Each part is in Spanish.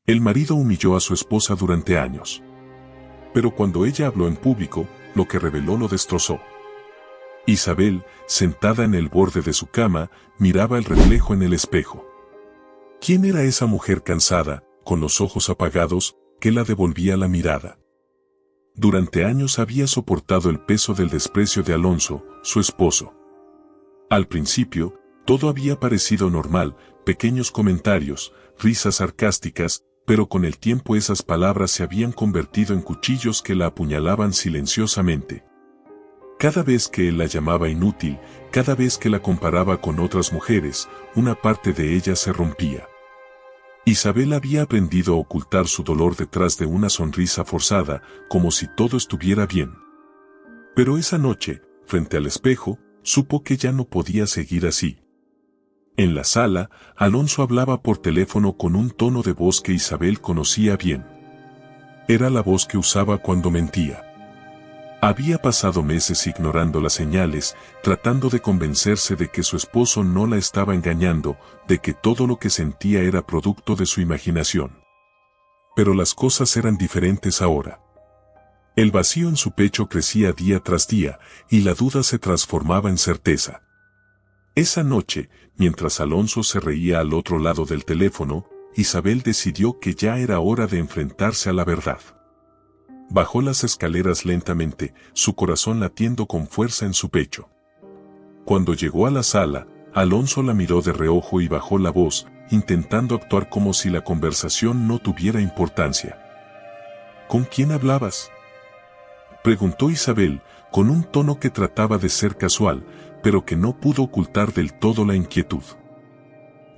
El marido humilló a su esposa durante años. Pero cuando ella habló en público, lo que reveló lo destrozó. Isabel, sentada en el borde de su cama, miraba el reflejo en el espejo. ¿Quién era esa mujer cansada, con los ojos apagados, que la devolvía la mirada? Durante años había soportado el peso del desprecio de Alonso, su esposo. Al principio, todo había parecido normal, pequeños comentarios, risas sarcásticas, pero con el tiempo esas palabras se habían convertido en cuchillos que la apuñalaban silenciosamente. Cada vez que él la llamaba inútil, cada vez que la comparaba con otras mujeres, una parte de ella se rompía. Isabel había aprendido a ocultar su dolor detrás de una sonrisa forzada, como si todo estuviera bien. Pero esa noche, frente al espejo, supo que ya no podía seguir así. En la sala, Alonso hablaba por teléfono con un tono de voz que Isabel conocía bien. Era la voz que usaba cuando mentía. Había pasado meses ignorando las señales, tratando de convencerse de que su esposo no la estaba engañando, de que todo lo que sentía era producto de su imaginación. Pero las cosas eran diferentes ahora. El vacío en su pecho crecía día tras día, y la duda se transformaba en certeza. Esa noche, mientras Alonso se reía al otro lado del teléfono, Isabel decidió que ya era hora de enfrentarse a la verdad. Bajó las escaleras lentamente, su corazón latiendo con fuerza en su pecho. Cuando llegó a la sala, Alonso la miró de reojo y bajó la voz, intentando actuar como si la conversación no tuviera importancia. ¿Con quién hablabas?, preguntó Isabel, con un tono que trataba de ser casual, pero que no pudo ocultar del todo la inquietud.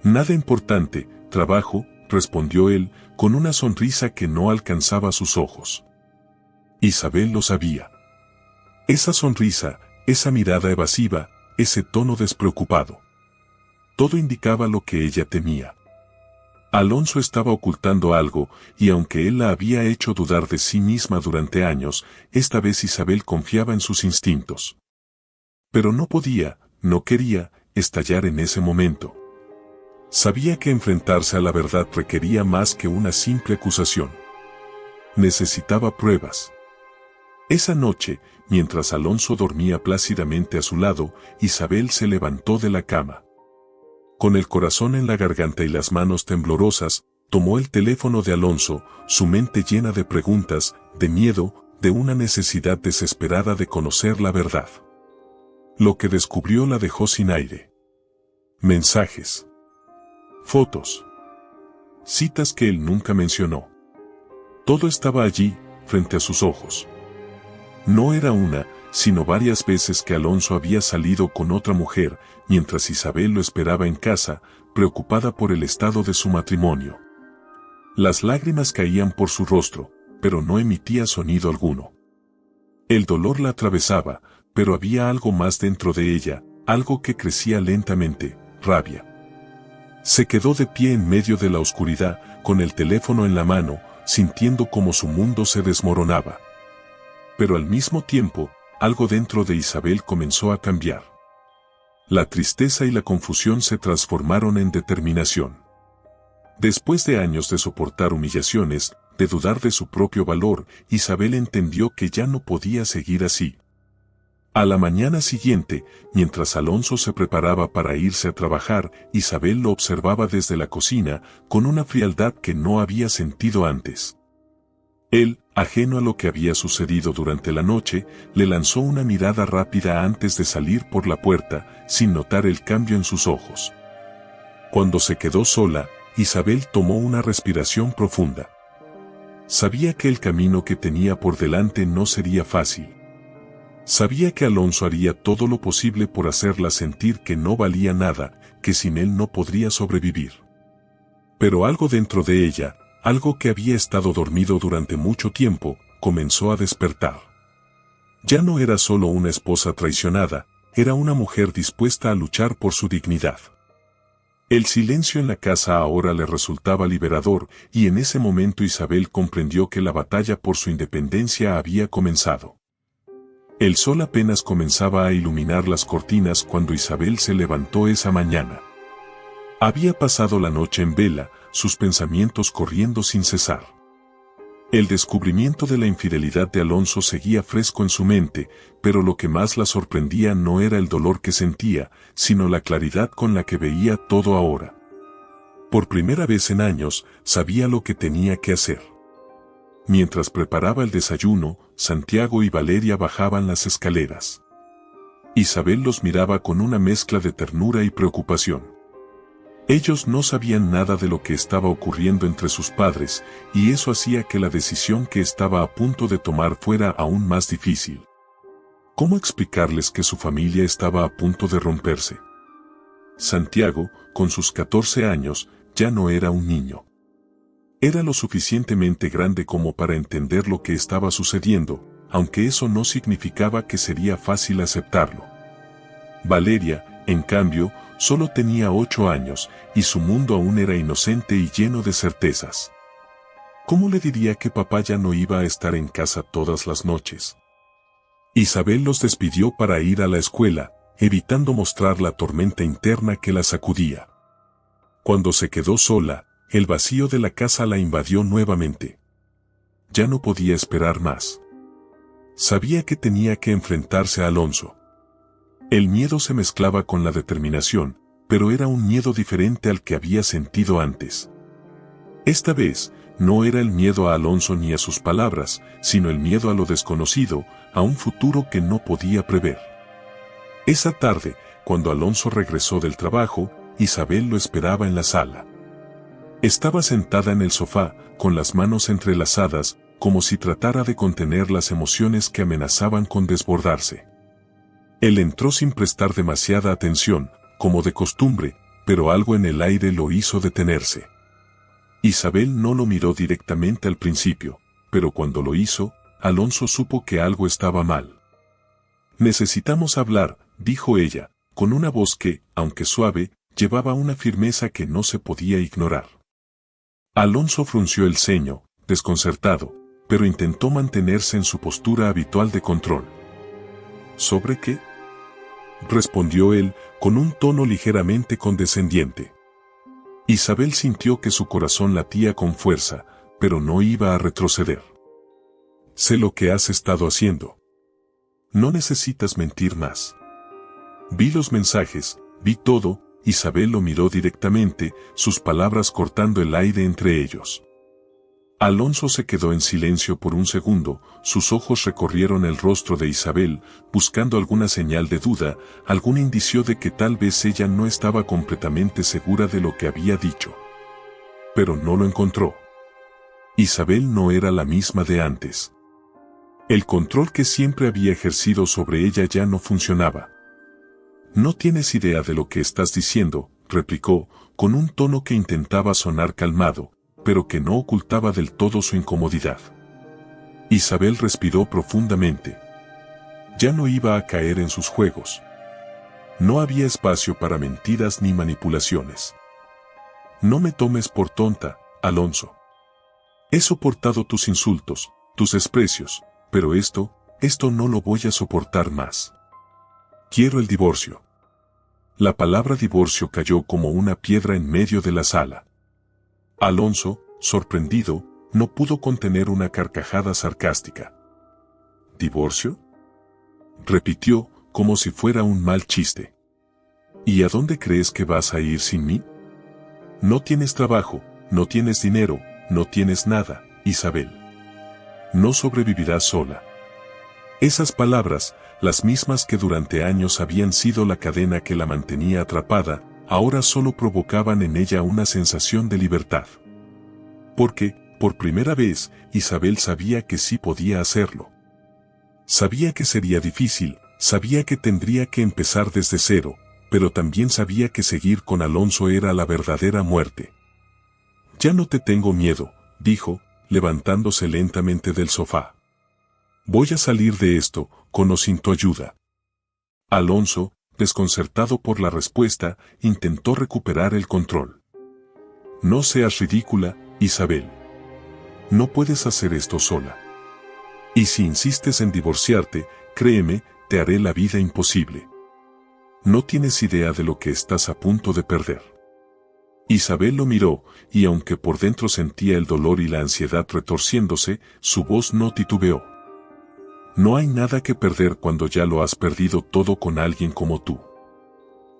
Nada importante, trabajo, respondió él, con una sonrisa que no alcanzaba sus ojos. Isabel lo sabía. Esa sonrisa, esa mirada evasiva, ese tono despreocupado. Todo indicaba lo que ella temía. Alonso estaba ocultando algo, y aunque él la había hecho dudar de sí misma durante años, esta vez Isabel confiaba en sus instintos. Pero no podía, no quería, estallar en ese momento. Sabía que enfrentarse a la verdad requería más que una simple acusación. Necesitaba pruebas. Esa noche, mientras Alonso dormía plácidamente a su lado, Isabel se levantó de la cama. Con el corazón en la garganta y las manos temblorosas, tomó el teléfono de Alonso, su mente llena de preguntas, de miedo, de una necesidad desesperada de conocer la verdad. Lo que descubrió la dejó sin aire. Mensajes. Fotos. Citas que él nunca mencionó. Todo estaba allí, frente a sus ojos. No era una, sino varias veces que Alonso había salido con otra mujer, mientras Isabel lo esperaba en casa, preocupada por el estado de su matrimonio. Las lágrimas caían por su rostro, pero no emitía sonido alguno. El dolor la atravesaba, pero había algo más dentro de ella, algo que crecía lentamente, rabia. Se quedó de pie en medio de la oscuridad, con el teléfono en la mano, sintiendo como su mundo se desmoronaba. Pero al mismo tiempo, algo dentro de Isabel comenzó a cambiar. La tristeza y la confusión se transformaron en determinación. Después de años de soportar humillaciones, de dudar de su propio valor, Isabel entendió que ya no podía seguir así. A la mañana siguiente, mientras Alonso se preparaba para irse a trabajar, Isabel lo observaba desde la cocina, con una frialdad que no había sentido antes. Él, ajeno a lo que había sucedido durante la noche, le lanzó una mirada rápida antes de salir por la puerta, sin notar el cambio en sus ojos. Cuando se quedó sola, Isabel tomó una respiración profunda. Sabía que el camino que tenía por delante no sería fácil. Sabía que Alonso haría todo lo posible por hacerla sentir que no valía nada, que sin él no podría sobrevivir. Pero algo dentro de ella, algo que había estado dormido durante mucho tiempo, comenzó a despertar. Ya no era solo una esposa traicionada, era una mujer dispuesta a luchar por su dignidad. El silencio en la casa ahora le resultaba liberador, y en ese momento Isabel comprendió que la batalla por su independencia había comenzado. El sol apenas comenzaba a iluminar las cortinas cuando Isabel se levantó esa mañana. Había pasado la noche en vela, sus pensamientos corriendo sin cesar. El descubrimiento de la infidelidad de Alonso seguía fresco en su mente, pero lo que más la sorprendía no era el dolor que sentía, sino la claridad con la que veía todo ahora. Por primera vez en años, sabía lo que tenía que hacer. Mientras preparaba el desayuno, Santiago y Valeria bajaban las escaleras. Isabel los miraba con una mezcla de ternura y preocupación. Ellos no sabían nada de lo que estaba ocurriendo entre sus padres, y eso hacía que la decisión que estaba a punto de tomar fuera aún más difícil. ¿Cómo explicarles que su familia estaba a punto de romperse? Santiago, con sus 14 años, ya no era un niño. Era lo suficientemente grande como para entender lo que estaba sucediendo, aunque eso no significaba que sería fácil aceptarlo. Valeria, en cambio, solo tenía 8 años, y su mundo aún era inocente y lleno de certezas. ¿Cómo le diría que papá ya no iba a estar en casa todas las noches? Isabel los despidió para ir a la escuela, evitando mostrar la tormenta interna que la sacudía. Cuando se quedó sola, el vacío de la casa la invadió nuevamente. Ya no podía esperar más. Sabía que tenía que enfrentarse a Alonso. El miedo se mezclaba con la determinación, pero era un miedo diferente al que había sentido antes. Esta vez, no era el miedo a Alonso ni a sus palabras, sino el miedo a lo desconocido, a un futuro que no podía prever. Esa tarde, cuando Alonso regresó del trabajo, Isabel lo esperaba en la sala. Estaba sentada en el sofá, con las manos entrelazadas, como si tratara de contener las emociones que amenazaban con desbordarse. Él entró sin prestar demasiada atención, como de costumbre, pero algo en el aire lo hizo detenerse. Isabel no lo miró directamente al principio, pero cuando lo hizo, Alonso supo que algo estaba mal. «Necesitamos hablar», dijo ella, con una voz que, aunque suave, llevaba una firmeza que no se podía ignorar. Alonso frunció el ceño, desconcertado, pero intentó mantenerse en su postura habitual de control. ¿Sobre qué?, respondió él, con un tono ligeramente condescendiente. Isabel sintió que su corazón latía con fuerza, pero no iba a retroceder. «Sé lo que has estado haciendo. No necesitas mentir más. Vi los mensajes, vi todo». Isabel lo miró directamente, sus palabras cortando el aire entre ellos. Alonso se quedó en silencio por un segundo, sus ojos recorrieron el rostro de Isabel, buscando alguna señal de duda, algún indicio de que tal vez ella no estaba completamente segura de lo que había dicho. Pero no lo encontró. Isabel no era la misma de antes. El control que siempre había ejercido sobre ella ya no funcionaba. «No tienes idea de lo que estás diciendo», replicó, con un tono que intentaba sonar calmado, pero que no ocultaba del todo su incomodidad. Isabel respiró profundamente. Ya no iba a caer en sus juegos. No había espacio para mentiras ni manipulaciones. «No me tomes por tonta, Alonso. He soportado tus insultos, tus desprecios, pero esto no lo voy a soportar más. Quiero el divorcio». La palabra divorcio cayó como una piedra en medio de la sala. Alonso, sorprendido, no pudo contener una carcajada sarcástica. «¿Divorcio?», repitió, como si fuera un mal chiste. «¿Y a dónde crees que vas a ir sin mí? No tienes trabajo, no tienes dinero, no tienes nada, Isabel. No sobrevivirás sola». Esas palabras, las mismas que durante años habían sido la cadena que la mantenía atrapada, ahora solo provocaban en ella una sensación de libertad. Porque, por primera vez, Isabel sabía que sí podía hacerlo. Sabía que sería difícil, sabía que tendría que empezar desde cero, pero también sabía que seguir con Alonso era la verdadera muerte. «Ya no te tengo miedo», dijo, levantándose lentamente del sofá. «Voy a salir de esto, con o sin tu ayuda». Alonso, desconcertado por la respuesta, intentó recuperar el control. «No seas ridícula, Isabel. No puedes hacer esto sola. Y si insistes en divorciarte, créeme, te haré la vida imposible. No tienes idea de lo que estás a punto de perder». Isabel lo miró, y aunque por dentro sentía el dolor y la ansiedad retorciéndose, su voz no titubeó. No hay nada que perder cuando ya lo has perdido todo con alguien como tú.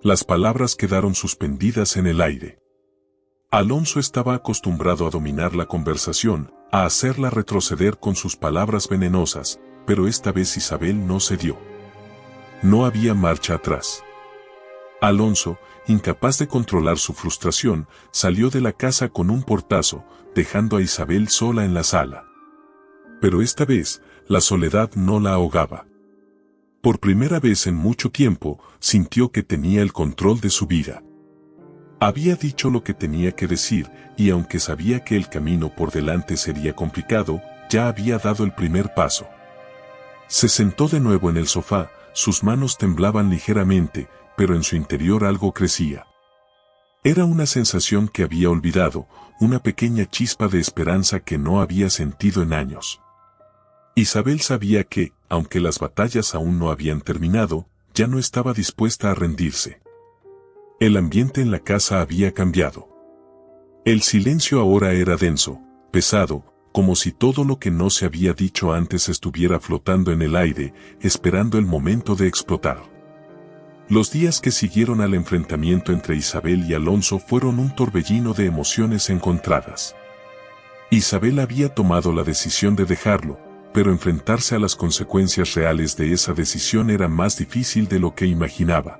Las palabras quedaron suspendidas en el aire. Alonso estaba acostumbrado a dominar la conversación, a hacerla retroceder con sus palabras venenosas, pero esta vez Isabel no cedió. No había marcha atrás. Alonso, incapaz de controlar su frustración, salió de la casa con un portazo, dejando a Isabel sola en la sala. Pero esta vez, la soledad no la ahogaba. Por primera vez en mucho tiempo, sintió que tenía el control de su vida. Había dicho lo que tenía que decir, y aunque sabía que el camino por delante sería complicado, ya había dado el primer paso. Se sentó de nuevo en el sofá, sus manos temblaban ligeramente, pero en su interior algo crecía. Era una sensación que había olvidado, una pequeña chispa de esperanza que no había sentido en años. Isabel sabía que, aunque las batallas aún no habían terminado, ya no estaba dispuesta a rendirse. El ambiente en la casa había cambiado. El silencio ahora era denso, pesado, como si todo lo que no se había dicho antes estuviera flotando en el aire, esperando el momento de explotar. Los días que siguieron al enfrentamiento entre Isabel y Alonso fueron un torbellino de emociones encontradas. Isabel había tomado la decisión de dejarlo, pero enfrentarse a las consecuencias reales de esa decisión era más difícil de lo que imaginaba.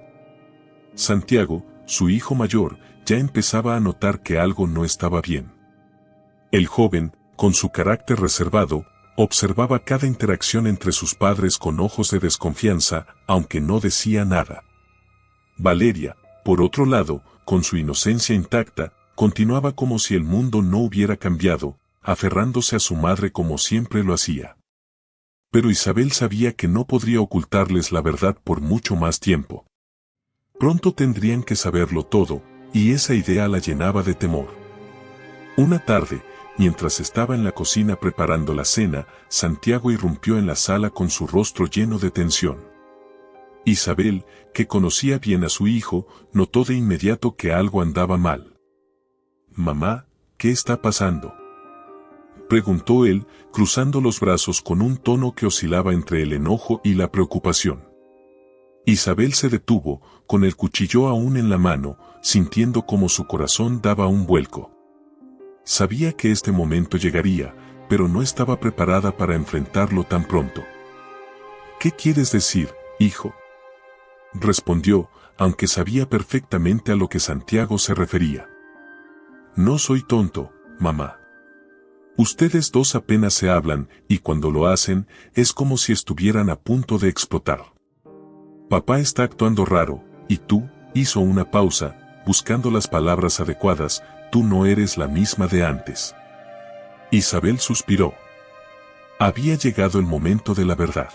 Santiago, su hijo mayor, ya empezaba a notar que algo no estaba bien. El joven, con su carácter reservado, observaba cada interacción entre sus padres con ojos de desconfianza, aunque no decía nada. Valeria, por otro lado, con su inocencia intacta, continuaba como si el mundo no hubiera cambiado, aferrándose a su madre como siempre lo hacía. Pero Isabel sabía que no podría ocultarles la verdad por mucho más tiempo. Pronto tendrían que saberlo todo, y esa idea la llenaba de temor. Una tarde, mientras estaba en la cocina preparando la cena, Santiago irrumpió en la sala con su rostro lleno de tensión. Isabel, que conocía bien a su hijo, notó de inmediato que algo andaba mal. «Mamá, ¿qué está pasando?», preguntó él, cruzando los brazos con un tono que oscilaba entre el enojo y la preocupación. Isabel se detuvo, con el cuchillo aún en la mano, sintiendo como su corazón daba un vuelco. Sabía que este momento llegaría, pero no estaba preparada para enfrentarlo tan pronto. «¿Qué quieres decir, hijo?», respondió, aunque sabía perfectamente a lo que Santiago se refería. «No soy tonto, mamá. Ustedes dos apenas se hablan, y cuando lo hacen, es como si estuvieran a punto de explotar. Papá está actuando raro, y tú», hizo una pausa, buscando las palabras adecuadas, «tú no eres la misma de antes». Isabel suspiró. Había llegado el momento de la verdad.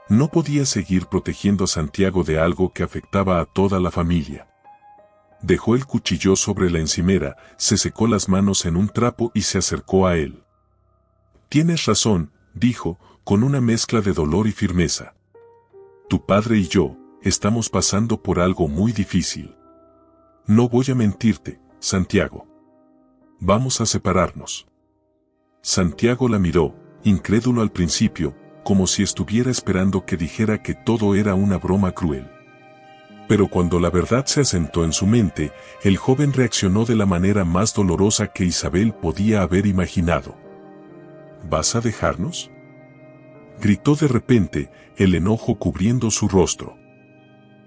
No podía seguir protegiendo a Santiago de algo que afectaba a toda la familia. Dejó el cuchillo sobre la encimera, se secó las manos en un trapo y se acercó a él. «Tienes razón», dijo, con una mezcla de dolor y firmeza. «Tu padre y yo, estamos pasando por algo muy difícil. No voy a mentirte, Santiago. Vamos a separarnos». Santiago la miró, incrédulo al principio, como si estuviera esperando que dijera que todo era una broma cruel. Pero cuando la verdad se asentó en su mente, el joven reaccionó de la manera más dolorosa que Isabel podía haber imaginado. «¿Vas a dejarnos?», gritó de repente, el enojo cubriendo su rostro.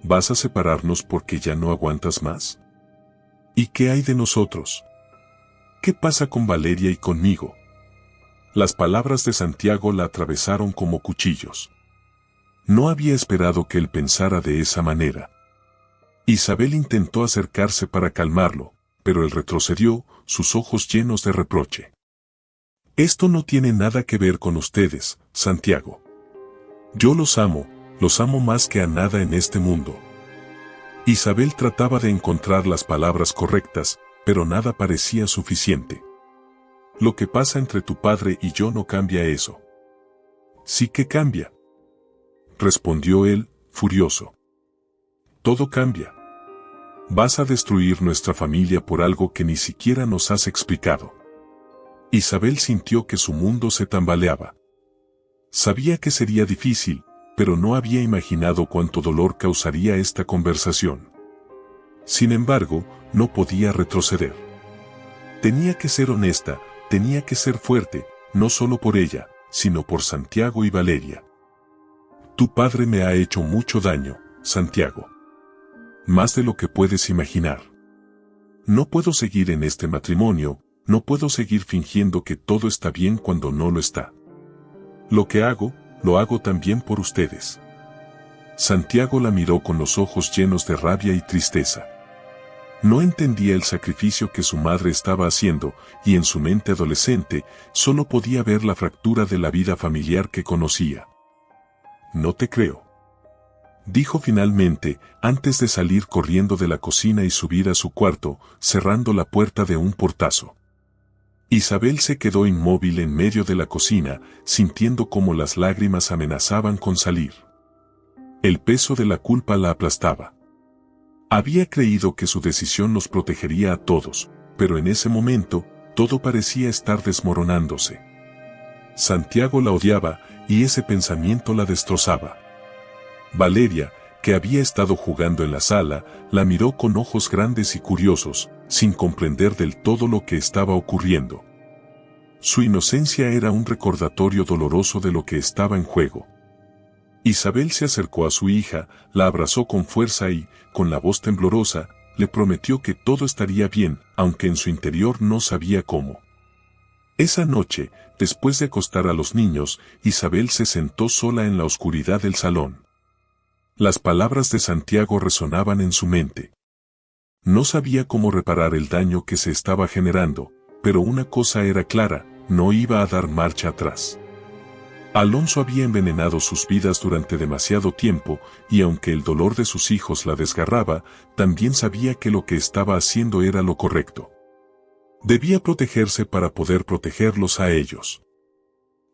«¿Vas a separarnos porque ya no aguantas más? ¿Y qué hay de nosotros? ¿Qué pasa con Valeria y conmigo?». Las palabras de Santiago la atravesaron como cuchillos. No había esperado que él pensara de esa manera. Isabel intentó acercarse para calmarlo, pero él retrocedió, sus ojos llenos de reproche. «Esto no tiene nada que ver con ustedes, Santiago. Yo los amo más que a nada en este mundo». Isabel trataba de encontrar las palabras correctas, pero nada parecía suficiente. «Lo que pasa entre tu padre y yo no cambia eso». «Sí que cambia», respondió él, furioso. «Todo cambia. Vas a destruir nuestra familia por algo que ni siquiera nos has explicado. Isabel sintió que su mundo se tambaleaba. Sabía que sería difícil, pero no había imaginado cuánto dolor causaría esta conversación. Sin embargo, no podía retroceder. Tenía que ser honesta, tenía que ser fuerte, no solo por ella, sino por Santiago y Valeria. Tu padre me ha hecho mucho daño, Santiago. Más de lo que puedes imaginar. No puedo seguir en este matrimonio, no puedo seguir fingiendo que todo está bien cuando no lo está. Lo que hago, lo hago también por ustedes. Santiago la miró con los ojos llenos de rabia y tristeza. No entendía el sacrificio que su madre estaba haciendo, y en su mente adolescente, solo podía ver la fractura de la vida familiar que conocía. No te creo. Dijo finalmente, antes de salir corriendo de la cocina y subir a su cuarto, cerrando la puerta de un portazo. Isabel se quedó inmóvil en medio de la cocina, sintiendo cómo las lágrimas amenazaban con salir. El peso de la culpa la aplastaba. Había creído que su decisión los protegería a todos, pero en ese momento, todo parecía estar desmoronándose. Santiago la odiaba, y ese pensamiento la destrozaba. Valeria, que había estado jugando en la sala, la miró con ojos grandes y curiosos, sin comprender del todo lo que estaba ocurriendo. Su inocencia era un recordatorio doloroso de lo que estaba en juego. Isabel se acercó a su hija, la abrazó con fuerza y, con la voz temblorosa, le prometió que todo estaría bien, aunque en su interior no sabía cómo. Esa noche, después de acostar a los niños, Isabel se sentó sola en la oscuridad del salón. Las palabras de Santiago resonaban en su mente. No sabía cómo reparar el daño que se estaba generando, pero una cosa era clara, no iba a dar marcha atrás. Alonso había envenenado sus vidas durante demasiado tiempo, y aunque el dolor de sus hijos la desgarraba, también sabía que lo que estaba haciendo era lo correcto. Debía protegerse para poder protegerlos a ellos.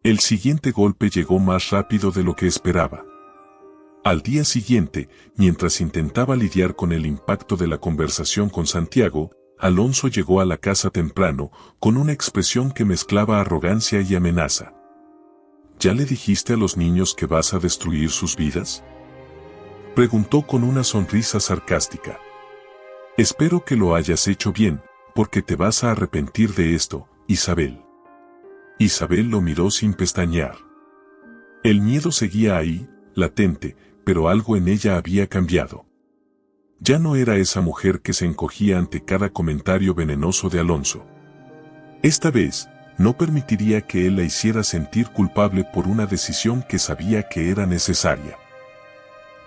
El siguiente golpe llegó más rápido de lo que esperaba. Al día siguiente, mientras intentaba lidiar con el impacto de la conversación con Santiago, Alonso llegó a la casa temprano, con una expresión que mezclaba arrogancia y amenaza. ¿Ya le dijiste a los niños que vas a destruir sus vidas? Preguntó con una sonrisa sarcástica. Espero que lo hayas hecho bien, porque te vas a arrepentir de esto, Isabel. Isabel lo miró sin pestañear. El miedo seguía ahí, latente, pero algo en ella había cambiado. Ya no era esa mujer que se encogía ante cada comentario venenoso de Alonso. Esta vez, no permitiría que él la hiciera sentir culpable por una decisión que sabía que era necesaria.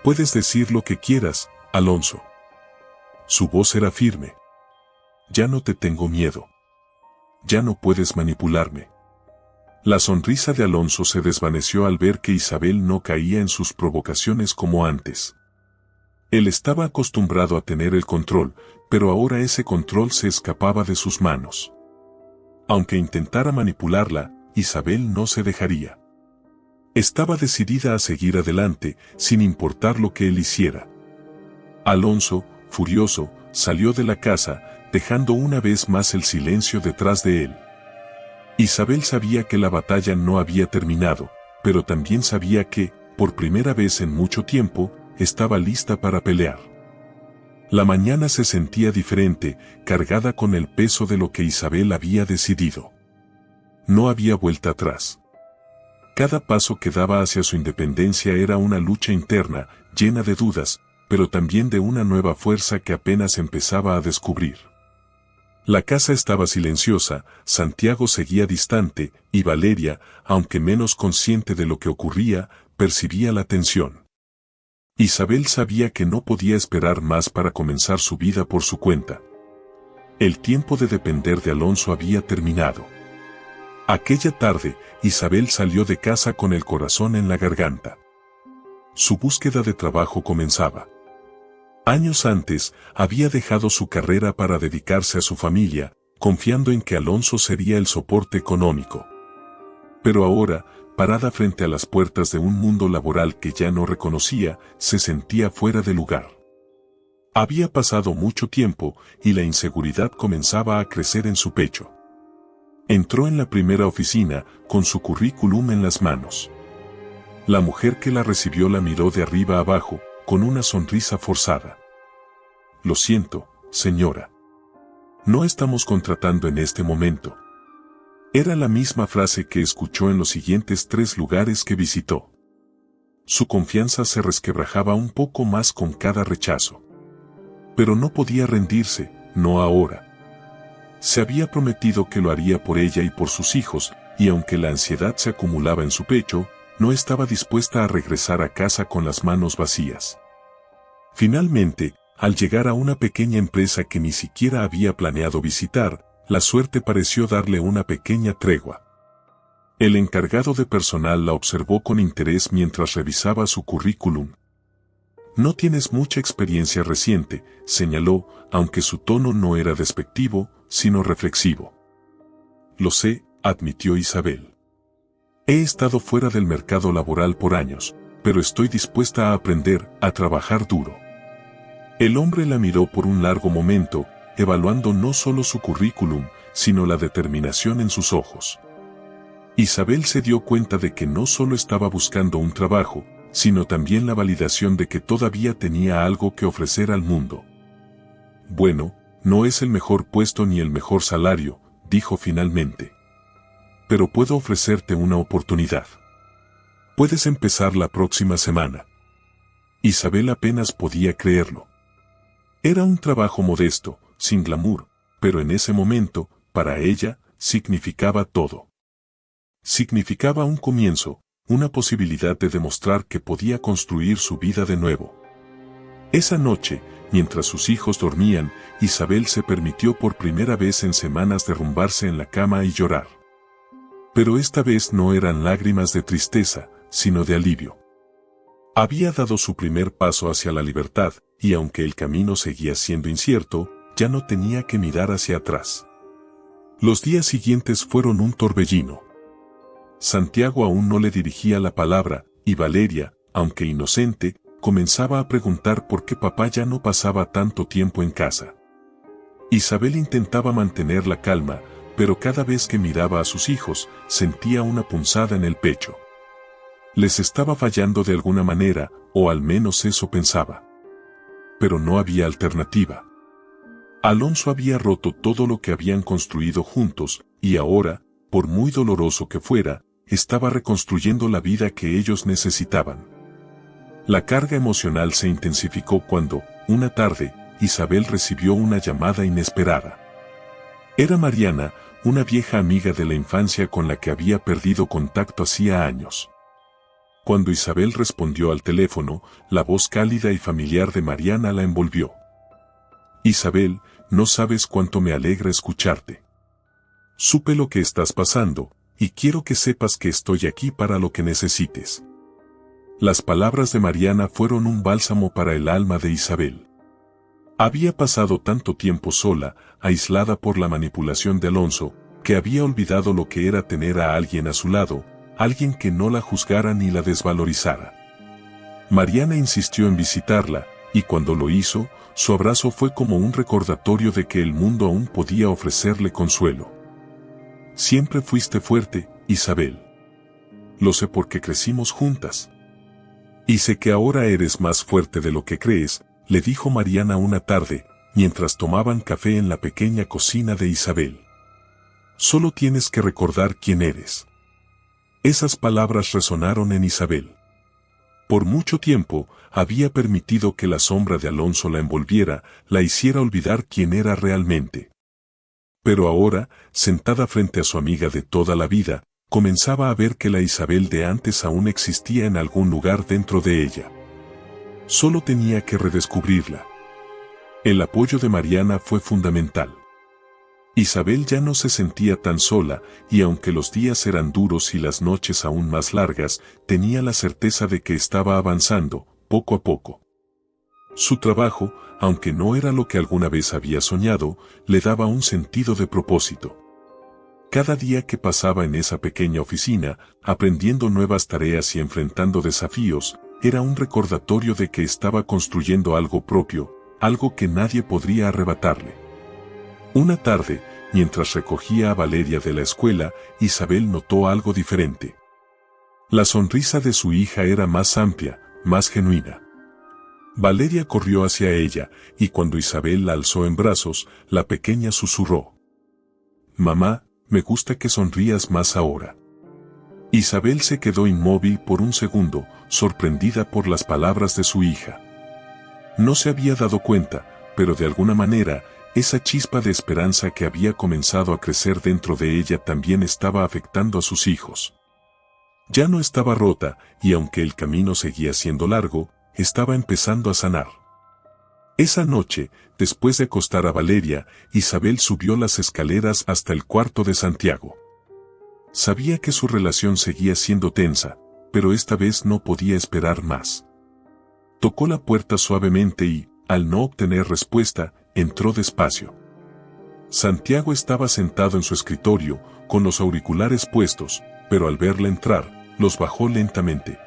Puedes decir lo que quieras, Alonso. Su voz era firme. Ya no te tengo miedo. Ya no puedes manipularme. La sonrisa de Alonso se desvaneció al ver que Isabel no caía en sus provocaciones como antes. Él estaba acostumbrado a tener el control, pero ahora ese control se escapaba de sus manos. Aunque intentara manipularla, Isabel no se dejaría. Estaba decidida a seguir adelante, sin importar lo que él hiciera. Alonso, furioso, salió de la casa, dejando una vez más el silencio detrás de él. Isabel sabía que la batalla no había terminado, pero también sabía que, por primera vez en mucho tiempo, estaba lista para pelear. La mañana se sentía diferente, cargada con el peso de lo que Isabel había decidido. No había vuelta atrás. Cada paso que daba hacia su independencia era una lucha interna, llena de dudas, pero también de una nueva fuerza que apenas empezaba a descubrir. La casa estaba silenciosa, Santiago seguía distante, y Valeria, aunque menos consciente de lo que ocurría, percibía la tensión. Isabel sabía que no podía esperar más para comenzar su vida por su cuenta. El tiempo de depender de Alonso había terminado. Aquella tarde, Isabel salió de casa con el corazón en la garganta. Su búsqueda de trabajo comenzaba. Años antes, había dejado su carrera para dedicarse a su familia, confiando en que Alonso sería el soporte económico. Pero ahora, parada frente a las puertas de un mundo laboral que ya no reconocía, se sentía fuera de lugar. Había pasado mucho tiempo y la inseguridad comenzaba a crecer en su pecho. Entró en la primera oficina con su currículum en las manos. La mujer que la recibió la miró de arriba a abajo, con una sonrisa forzada. Lo siento, señora. No estamos contratando en este momento. Era la misma frase que escuchó en los siguientes 3 lugares que visitó. Su confianza se resquebrajaba un poco más con cada rechazo. Pero no podía rendirse, no ahora. Se había prometido que lo haría por ella y por sus hijos, y aunque la ansiedad se acumulaba en su pecho, no estaba dispuesta a regresar a casa con las manos vacías. Finalmente, al llegar a una pequeña empresa que ni siquiera había planeado visitar, la suerte pareció darle una pequeña tregua. El encargado de personal la observó con interés mientras revisaba su currículum. No tienes mucha experiencia reciente, señaló, aunque su tono no era despectivo, sino reflexivo. Lo sé, admitió Isabel. He estado fuera del mercado laboral por años, pero estoy dispuesta a aprender, a trabajar duro. El hombre la miró por un largo momento, evaluando no solo su currículum, sino la determinación en sus ojos. Isabel se dio cuenta de que no solo estaba buscando un trabajo, sino también la validación de que todavía tenía algo que ofrecer al mundo. Bueno, no es el mejor puesto ni el mejor salario, dijo finalmente. Pero puedo ofrecerte una oportunidad. Puedes empezar la próxima semana. Isabel apenas podía creerlo. Era un trabajo modesto, sin glamour, pero en ese momento, para ella, significaba todo. Significaba un comienzo, una posibilidad de demostrar que podía construir su vida de nuevo. Esa noche, mientras sus hijos dormían, Isabel se permitió por primera vez en semanas derrumbarse en la cama y llorar. Pero esta vez no eran lágrimas de tristeza, sino de alivio. Había dado su primer paso hacia la libertad, y aunque el camino seguía siendo incierto, ya no tenía que mirar hacia atrás. Los días siguientes fueron un torbellino. Santiago aún no le dirigía la palabra, y Valeria, aunque inocente, comenzaba a preguntar por qué papá ya no pasaba tanto tiempo en casa. Isabel intentaba mantener la calma, pero cada vez que miraba a sus hijos, sentía una punzada en el pecho. Les estaba fallando de alguna manera, o al menos eso pensaba. Pero no había alternativa. Alonso había roto todo lo que habían construido juntos, y ahora, por muy doloroso que fuera, estaba reconstruyendo la vida que ellos necesitaban. La carga emocional se intensificó cuando, una tarde, Isabel recibió una llamada inesperada. Era Mariana, una vieja amiga de la infancia con la que había perdido contacto hacía años. Cuando Isabel respondió al teléfono, la voz cálida y familiar de Mariana la envolvió. Isabel, no sabes cuánto me alegra escucharte. Supe lo que estás pasando, y quiero que sepas que estoy aquí para lo que necesites. Las palabras de Mariana fueron un bálsamo para el alma de Isabel. Había pasado tanto tiempo sola, aislada por la manipulación de Alonso, que había olvidado lo que era tener a alguien a su lado, alguien que no la juzgara ni la desvalorizara. Mariana insistió en visitarla, y cuando lo hizo, su abrazo fue como un recordatorio de que el mundo aún podía ofrecerle consuelo. Siempre fuiste fuerte, Isabel. Lo sé porque crecimos juntas. Y sé que ahora eres más fuerte de lo que crees, le dijo Mariana una tarde, mientras tomaban café en la pequeña cocina de Isabel. Solo tienes que recordar quién eres. Esas palabras resonaron en Isabel. Por mucho tiempo, había permitido que la sombra de Alonso la envolviera, la hiciera olvidar quién era realmente. Pero ahora, sentada frente a su amiga de toda la vida, comenzaba a ver que la Isabel de antes aún existía en algún lugar dentro de ella. Solo tenía que redescubrirla. El apoyo de Mariana fue fundamental. Isabel ya no se sentía tan sola, y aunque los días eran duros y las noches aún más largas, tenía la certeza de que estaba avanzando, poco a poco. Su trabajo, aunque no era lo que alguna vez había soñado, le daba un sentido de propósito. Cada día que pasaba en esa pequeña oficina, aprendiendo nuevas tareas y enfrentando desafíos, era un recordatorio de que estaba construyendo algo propio, algo que nadie podría arrebatarle. Una tarde, mientras recogía a Valeria de la escuela, Isabel notó algo diferente. La sonrisa de su hija era más amplia, más genuina. Valeria corrió hacia ella, y cuando Isabel la alzó en brazos, la pequeña susurró: «Mamá, me gusta que sonrías más ahora». Isabel se quedó inmóvil por un segundo, sorprendida por las palabras de su hija. No se había dado cuenta, pero de alguna manera, esa chispa de esperanza que había comenzado a crecer dentro de ella también estaba afectando a sus hijos. Ya no estaba rota, y aunque el camino seguía siendo largo, estaba empezando a sanar. Esa noche, después de acostar a Valeria, Isabel subió las escaleras hasta el cuarto de Santiago. Sabía que su relación seguía siendo tensa, pero esta vez no podía esperar más. Tocó la puerta suavemente y, al no obtener respuesta, entró despacio. Santiago estaba sentado en su escritorio, con los auriculares puestos, pero al verla entrar, los bajó lentamente.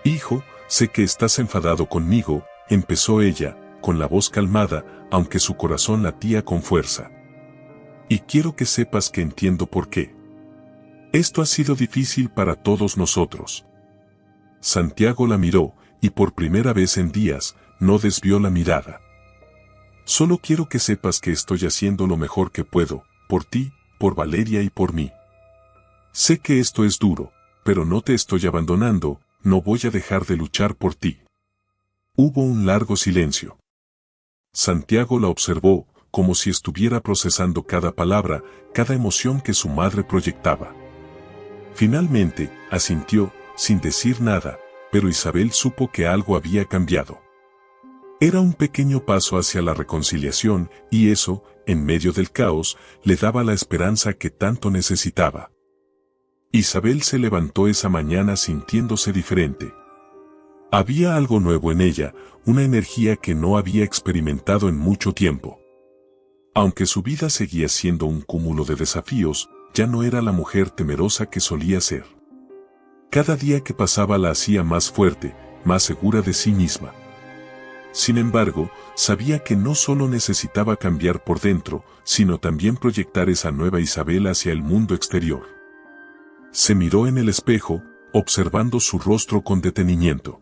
«Hijo, sé que estás enfadado conmigo», empezó ella, con la voz calmada, aunque su corazón latía con fuerza. «Y quiero que sepas que entiendo por qué. Esto ha sido difícil para todos nosotros». Santiago la miró, y por primera vez en días, no desvió la mirada. «Solo quiero que sepas que estoy haciendo lo mejor que puedo, por ti, por Valeria y por mí. Sé que esto es duro, pero no te estoy abandonando, no voy a dejar de luchar por ti». Hubo un largo silencio. Santiago la observó, como si estuviera procesando cada palabra, cada emoción que su madre proyectaba. Finalmente, asintió, sin decir nada, pero Isabel supo que algo había cambiado. Era un pequeño paso hacia la reconciliación, y eso, en medio del caos, le daba la esperanza que tanto necesitaba. Isabel se levantó esa mañana sintiéndose diferente. Había algo nuevo en ella, una energía que no había experimentado en mucho tiempo. Aunque su vida seguía siendo un cúmulo de desafíos, ya no era la mujer temerosa que solía ser. Cada día que pasaba la hacía más fuerte, más segura de sí misma. Sin embargo, sabía que no solo necesitaba cambiar por dentro, sino también proyectar esa nueva Isabel hacia el mundo exterior. Se miró en el espejo, observando su rostro con detenimiento.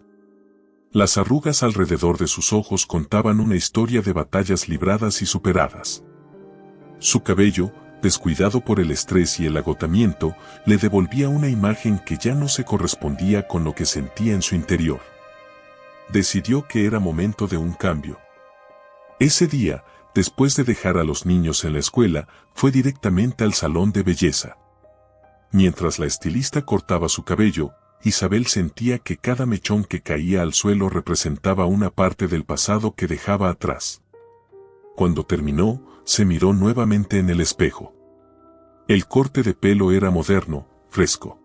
Las arrugas alrededor de sus ojos contaban una historia de batallas libradas y superadas. Su cabello, descuidado por el estrés y el agotamiento, le devolvía una imagen que ya no se correspondía con lo que sentía en su interior. Decidió que era momento de un cambio. Ese día, después de dejar a los niños en la escuela, fue directamente al salón de belleza. Mientras la estilista cortaba su cabello, Isabel sentía que cada mechón que caía al suelo representaba una parte del pasado que dejaba atrás. Cuando terminó, se miró nuevamente en el espejo. El corte de pelo era moderno, fresco.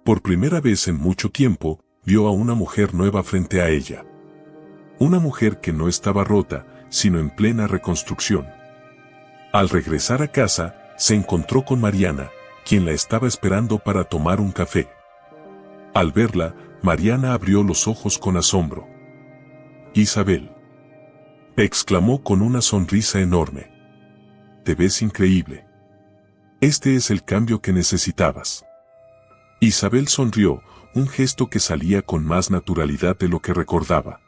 Por primera vez en mucho tiempo, vio a una mujer nueva frente a ella. Una mujer que no estaba rota, sino en plena reconstrucción. Al regresar a casa, se encontró con Mariana, quien la estaba esperando para tomar un café. Al verla, Mariana abrió los ojos con asombro. «Isabel», exclamó con una sonrisa enorme. «Te ves increíble. Este es el cambio que necesitabas». Isabel sonrió, un gesto que salía con más naturalidad de lo que recordaba.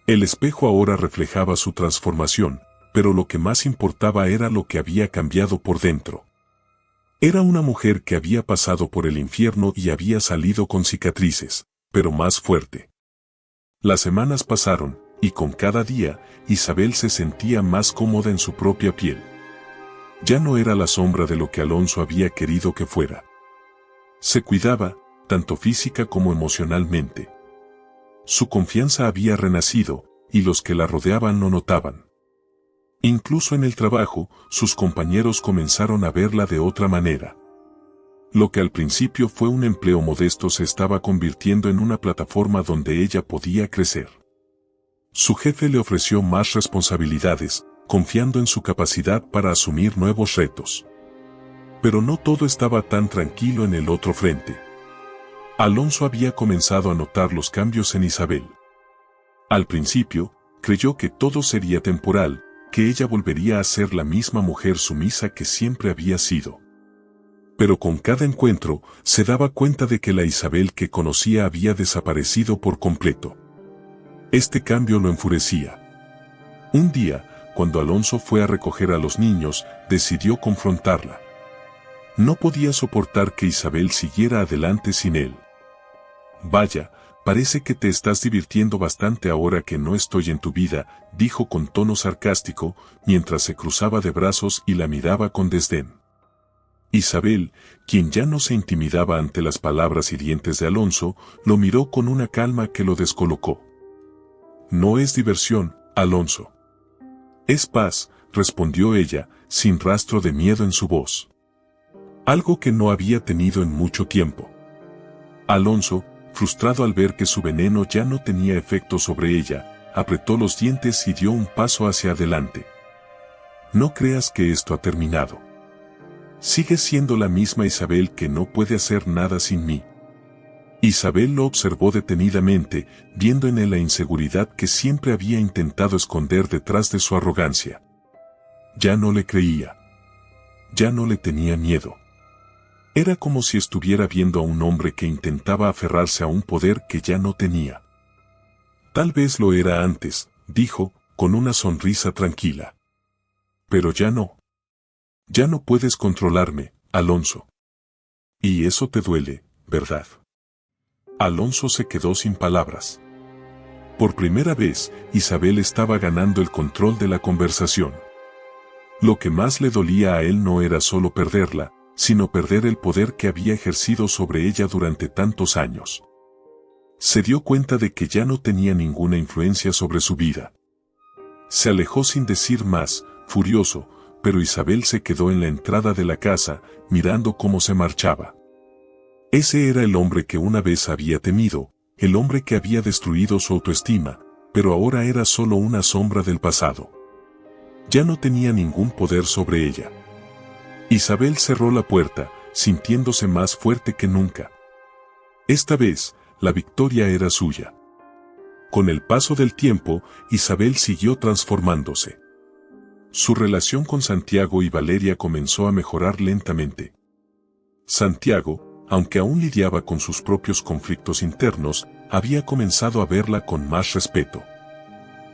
El espejo ahora reflejaba su transformación, pero lo que más importaba era lo que había cambiado por dentro. Era una mujer que había pasado por el infierno y había salido con cicatrices, pero más fuerte. Las semanas pasaron, y con cada día, Isabel se sentía más cómoda en su propia piel. Ya no era la sombra de lo que Alonso había querido que fuera. Se cuidaba, tanto física como emocionalmente. Su confianza había renacido, y los que la rodeaban lo notaban. Incluso en el trabajo, sus compañeros comenzaron a verla de otra manera. Lo que al principio fue un empleo modesto se estaba convirtiendo en una plataforma donde ella podía crecer. Su jefe le ofreció más responsabilidades, confiando en su capacidad para asumir nuevos retos. Pero no todo estaba tan tranquilo en el otro frente. Alonso había comenzado a notar los cambios en Isabel. Al principio, creyó que todo sería temporal, que ella volvería a ser la misma mujer sumisa que siempre había sido. Pero con cada encuentro, se daba cuenta de que la Isabel que conocía había desaparecido por completo. Este cambio lo enfurecía. Un día, cuando Alonso fue a recoger a los niños, decidió confrontarla. No podía soportar que Isabel siguiera adelante sin él. Vaya, parece que te estás divirtiendo bastante ahora que no estoy en tu vida, dijo con tono sarcástico, mientras se cruzaba de brazos y la miraba con desdén. Isabel, quien ya no se intimidaba ante las palabras hirientes de Alonso, lo miró con una calma que lo descolocó. No es diversión, Alonso. Es paz, respondió ella, sin rastro de miedo en su voz. Algo que no había tenido en mucho tiempo. Alonso, frustrado al ver que su veneno ya no tenía efecto sobre ella, apretó los dientes y dio un paso hacia adelante. No creas que esto ha terminado. Sigue siendo la misma Isabel que no puede hacer nada sin mí. Isabel lo observó detenidamente, viendo en él la inseguridad que siempre había intentado esconder detrás de su arrogancia. Ya no le creía. Ya no le tenía miedo. Era como si estuviera viendo a un hombre que intentaba aferrarse a un poder que ya no tenía. Tal vez lo era antes, dijo, con una sonrisa tranquila. Pero ya no. Ya no puedes controlarme, Alonso. Y eso te duele, ¿verdad? Alonso se quedó sin palabras. Por primera vez, Isabel estaba ganando el control de la conversación. Lo que más le dolía a él no era solo perderla, sino perder el poder que había ejercido sobre ella durante tantos años. Se dio cuenta de que ya no tenía ninguna influencia sobre su vida. Se alejó sin decir más, furioso, pero Isabel se quedó en la entrada de la casa, mirando cómo se marchaba. Ese era el hombre que una vez había temido, el hombre que había destruido su autoestima, pero ahora era solo una sombra del pasado. Ya no tenía ningún poder sobre ella. Isabel cerró la puerta, sintiéndose más fuerte que nunca. Esta vez, la victoria era suya. Con el paso del tiempo, Isabel siguió transformándose. Su relación con Santiago y Valeria comenzó a mejorar lentamente. Santiago, aunque aún lidiaba con sus propios conflictos internos, había comenzado a verla con más respeto.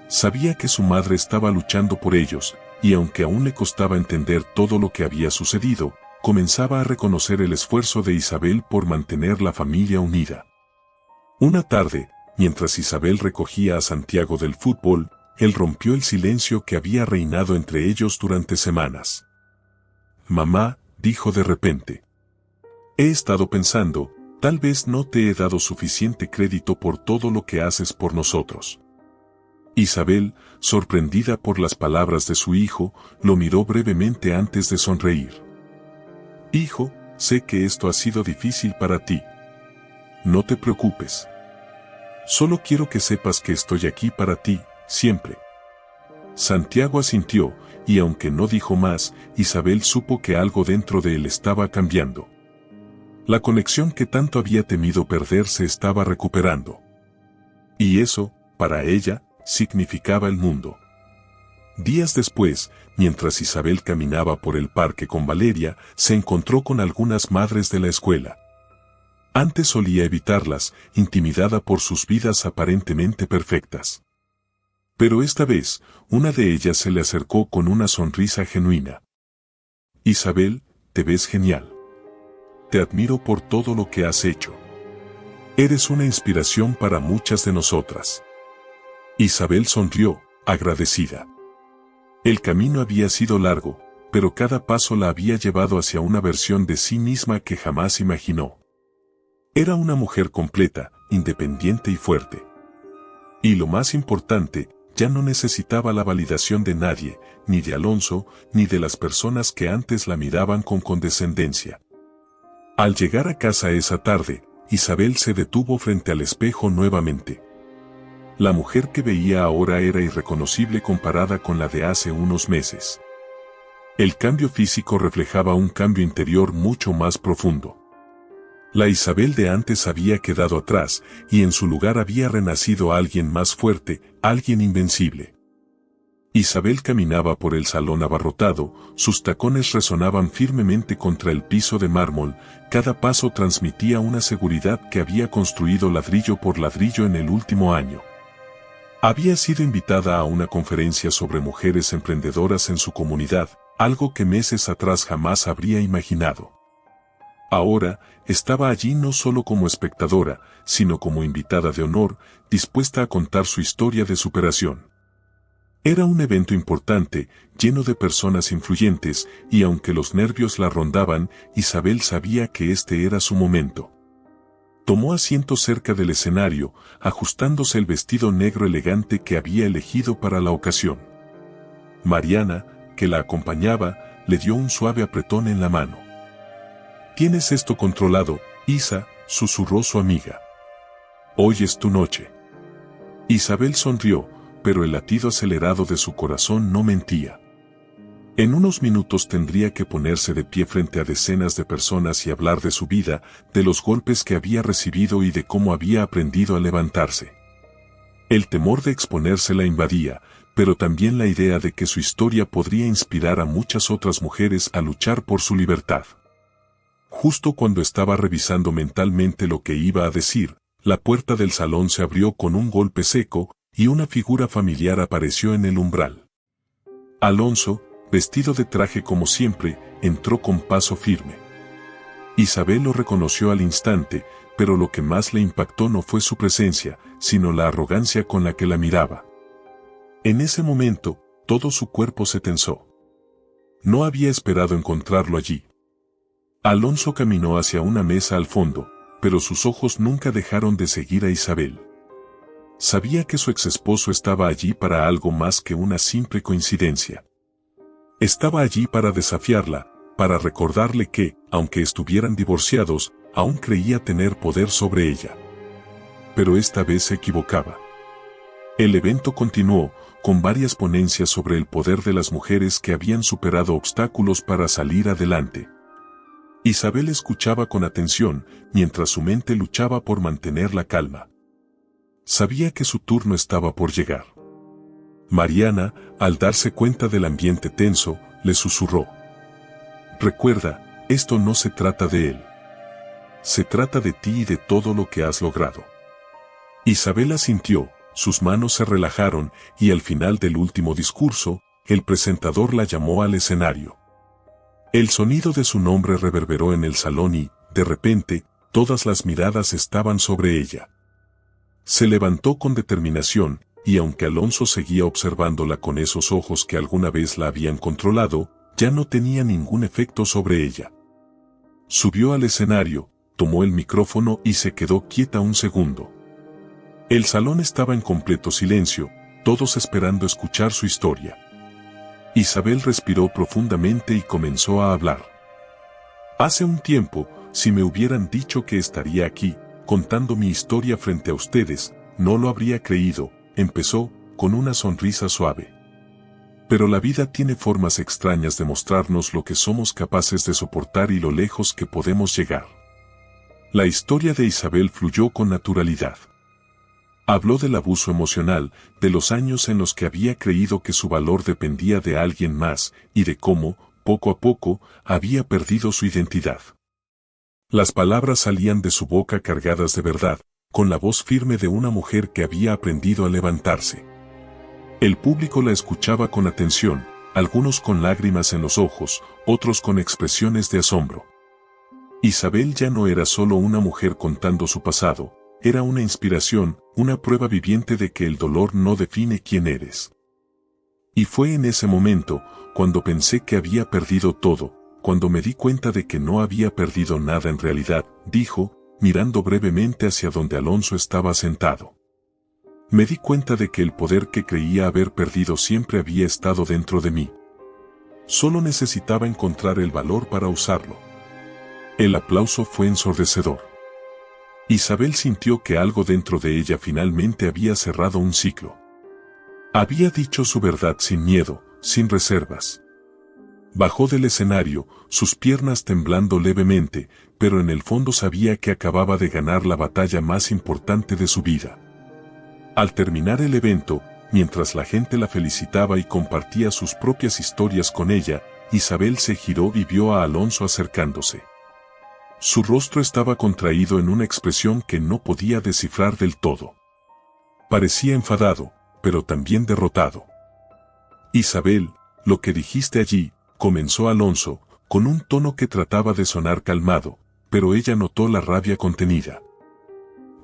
Sabía que su madre estaba luchando por ellos, y aunque aún le costaba entender todo lo que había sucedido, comenzaba a reconocer el esfuerzo de Isabel por mantener la familia unida. Una tarde, mientras Isabel recogía a Santiago del fútbol, él rompió el silencio que había reinado entre ellos durante semanas. Mamá, dijo de repente. He estado pensando, tal vez no te he dado suficiente crédito por todo lo que haces por nosotros. Isabel, sorprendida por las palabras de su hijo, lo miró brevemente antes de sonreír. Hijo, sé que esto ha sido difícil para ti. No te preocupes. Solo quiero que sepas que estoy aquí para ti, siempre. Santiago asintió, y aunque no dijo más, Isabel supo que algo dentro de él estaba cambiando. La conexión que tanto había temido perder se estaba recuperando. Y eso, para ella, significaba el mundo. Días después, mientras Isabel caminaba por el parque con Valeria, se encontró con algunas madres de la escuela. Antes solía evitarlas, intimidada por sus vidas aparentemente perfectas. Pero esta vez, una de ellas se le acercó con una sonrisa genuina. Isabel, te ves genial. Te admiro por todo lo que has hecho. Eres una inspiración para muchas de nosotras. Isabel sonrió, agradecida. El camino había sido largo, pero cada paso la había llevado hacia una versión de sí misma que jamás imaginó. Era una mujer completa, independiente y fuerte. Y lo más importante, ya no necesitaba la validación de nadie, ni de Alonso, ni de las personas que antes la miraban con condescendencia. Al llegar a casa esa tarde, Isabel se detuvo frente al espejo nuevamente. La mujer que veía ahora era irreconocible comparada con la de hace unos meses. El cambio físico reflejaba un cambio interior mucho más profundo. La Isabel de antes había quedado atrás, y en su lugar había renacido alguien más fuerte, alguien invencible. Isabel caminaba por el salón abarrotado, sus tacones resonaban firmemente contra el piso de mármol, cada paso transmitía una seguridad que había construido ladrillo por ladrillo en el último año. Había sido invitada a una conferencia sobre mujeres emprendedoras en su comunidad, algo que meses atrás jamás habría imaginado. Ahora, estaba allí no solo como espectadora, sino como invitada de honor, dispuesta a contar su historia de superación. Era un evento importante, lleno de personas influyentes, y aunque los nervios la rondaban, Isabel sabía que este era su momento. Tomó asiento cerca del escenario, ajustándose el vestido negro elegante que había elegido para la ocasión. Mariana, que la acompañaba, le dio un suave apretón en la mano. «¿Tienes esto controlado, Isa?», susurró su amiga. «Hoy es tu noche». Isabel sonrió, pero el latido acelerado de su corazón no mentía. En unos minutos tendría que ponerse de pie frente a decenas de personas y hablar de su vida, de los golpes que había recibido y de cómo había aprendido a levantarse. El temor de exponerse la invadía, pero también la idea de que su historia podría inspirar a muchas otras mujeres a luchar por su libertad. Justo cuando estaba revisando mentalmente lo que iba a decir, la puerta del salón se abrió con un golpe seco, y una figura familiar apareció en el umbral. Alonso, vestido de traje como siempre, entró con paso firme. Isabel lo reconoció al instante, pero lo que más le impactó no fue su presencia, sino la arrogancia con la que la miraba. En ese momento, todo su cuerpo se tensó. No había esperado encontrarlo allí. Alonso caminó hacia una mesa al fondo, pero sus ojos nunca dejaron de seguir a Isabel. Sabía que su exesposo estaba allí para algo más que una simple coincidencia. Estaba allí para desafiarla, para recordarle que, aunque estuvieran divorciados, aún creía tener poder sobre ella. Pero esta vez se equivocaba. El evento continuó, con varias ponencias sobre el poder de las mujeres que habían superado obstáculos para salir adelante. Isabel escuchaba con atención, mientras su mente luchaba por mantener la calma. Sabía que su turno estaba por llegar. Mariana, al darse cuenta del ambiente tenso, le susurró: «Recuerda, esto no se trata de él. Se trata de ti y de todo lo que has logrado». Isabel asintió, sus manos se relajaron, y al final del último discurso, el presentador la llamó al escenario. El sonido de su nombre reverberó en el salón y, de repente, todas las miradas estaban sobre ella. Se levantó con determinación, y aunque Alonso seguía observándola con esos ojos que alguna vez la habían controlado, ya no tenía ningún efecto sobre ella. Subió al escenario, tomó el micrófono y se quedó quieta un segundo. El salón estaba en completo silencio, todos esperando escuchar su historia. Isabel respiró profundamente y comenzó a hablar. «Hace un tiempo, si me hubieran dicho que estaría aquí, contando mi historia frente a ustedes, no lo habría creído», empezó, con una sonrisa suave. «Pero la vida tiene formas extrañas de mostrarnos lo que somos capaces de soportar y lo lejos que podemos llegar». La historia de Isabel fluyó con naturalidad. Habló del abuso emocional, de los años en los que había creído que su valor dependía de alguien más, y de cómo, poco a poco, había perdido su identidad. Las palabras salían de su boca cargadas de verdad, con la voz firme de una mujer que había aprendido a levantarse. El público la escuchaba con atención, algunos con lágrimas en los ojos, otros con expresiones de asombro. Isabel ya no era solo una mujer contando su pasado, era una inspiración, una prueba viviente de que el dolor no define quién eres. Y fue en ese momento, cuando pensé que había perdido todo, cuando me di cuenta de que no había perdido nada en realidad, dijo, mirando brevemente hacia donde Alonso estaba sentado. Me di cuenta de que el poder que creía haber perdido siempre había estado dentro de mí. Solo necesitaba encontrar el valor para usarlo. El aplauso fue ensordecedor. Isabel sintió que algo dentro de ella finalmente había cerrado un ciclo. Había dicho su verdad sin miedo, sin reservas. Bajó del escenario, sus piernas temblando levemente, pero en el fondo sabía que acababa de ganar la batalla más importante de su vida. Al terminar el evento, mientras la gente la felicitaba y compartía sus propias historias con ella, Isabel se giró y vio a Alonso acercándose. Su rostro estaba contraído en una expresión que no podía descifrar del todo. Parecía enfadado, pero también derrotado. «Isabel, lo que dijiste allí», comenzó Alonso, con un tono que trataba de sonar calmado, pero ella notó la rabia contenida.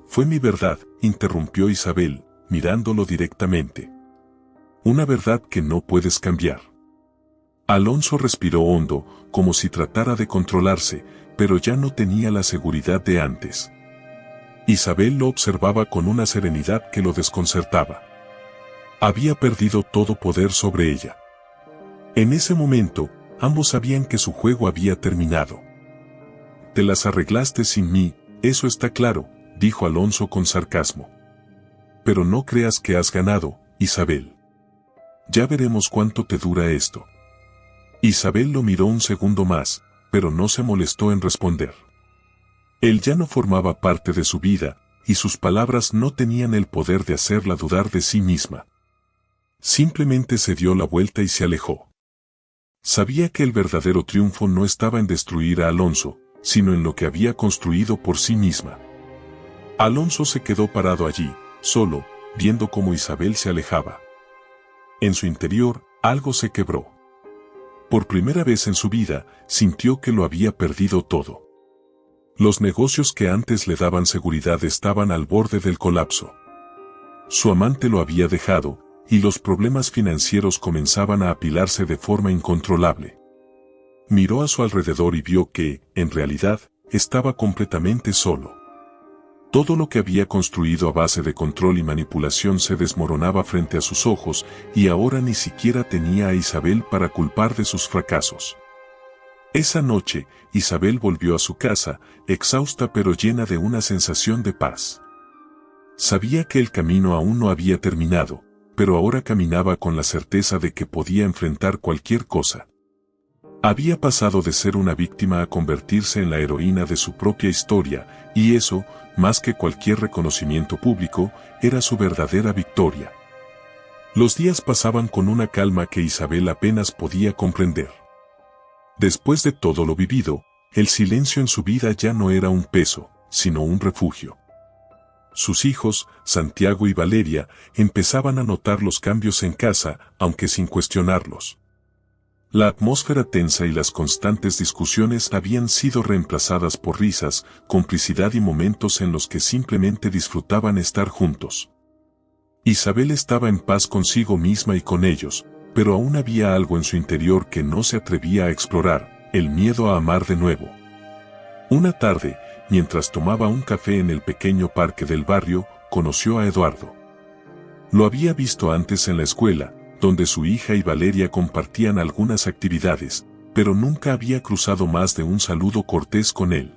«Fue mi verdad», interrumpió Isabel, mirándolo directamente. «Una verdad que no puedes cambiar». Alonso respiró hondo, como si tratara de controlarse, pero ya no tenía la seguridad de antes. Isabel lo observaba con una serenidad que lo desconcertaba. Había perdido todo poder sobre ella. En ese momento, ambos sabían que su juego había terminado. «Te las arreglaste sin mí, eso está claro», dijo Alonso con sarcasmo. «Pero no creas que has ganado, Isabel. Ya veremos cuánto te dura esto». Isabel lo miró un segundo más, pero no se molestó en responder. Él ya no formaba parte de su vida, y sus palabras no tenían el poder de hacerla dudar de sí misma. Simplemente se dio la vuelta y se alejó. Sabía que el verdadero triunfo no estaba en destruir a Alonso, sino en lo que había construido por sí misma. Alonso se quedó parado allí, solo, viendo cómo Isabel se alejaba. En su interior, algo se quebró. Por primera vez en su vida, sintió que lo había perdido todo. Los negocios que antes le daban seguridad estaban al borde del colapso. Su amante lo había dejado, y los problemas financieros comenzaban a apilarse de forma incontrolable. Miró a su alrededor y vio que, en realidad, estaba completamente solo. Todo lo que había construido a base de control y manipulación se desmoronaba frente a sus ojos, y ahora ni siquiera tenía a Isabel para culpar de sus fracasos. Esa noche, Isabel volvió a su casa, exhausta pero llena de una sensación de paz. Sabía que el camino aún no había terminado, pero ahora caminaba con la certeza de que podía enfrentar cualquier cosa. Había pasado de ser una víctima a convertirse en la heroína de su propia historia, y eso, más que cualquier reconocimiento público, era su verdadera victoria. Los días pasaban con una calma que Isabel apenas podía comprender. Después de todo lo vivido, el silencio en su vida ya no era un peso, sino un refugio. Sus hijos, Santiago y Valeria, empezaban a notar los cambios en casa, aunque sin cuestionarlos. La atmósfera tensa y las constantes discusiones habían sido reemplazadas por risas, complicidad y momentos en los que simplemente disfrutaban estar juntos. Isabel estaba en paz consigo misma y con ellos, pero aún había algo en su interior que no se atrevía a explorar, el miedo a amar de nuevo. Una tarde, mientras tomaba un café en el pequeño parque del barrio, conoció a Eduardo. Lo había visto antes en la escuela, donde su hija y Valeria compartían algunas actividades, pero nunca había cruzado más de un saludo cortés con él.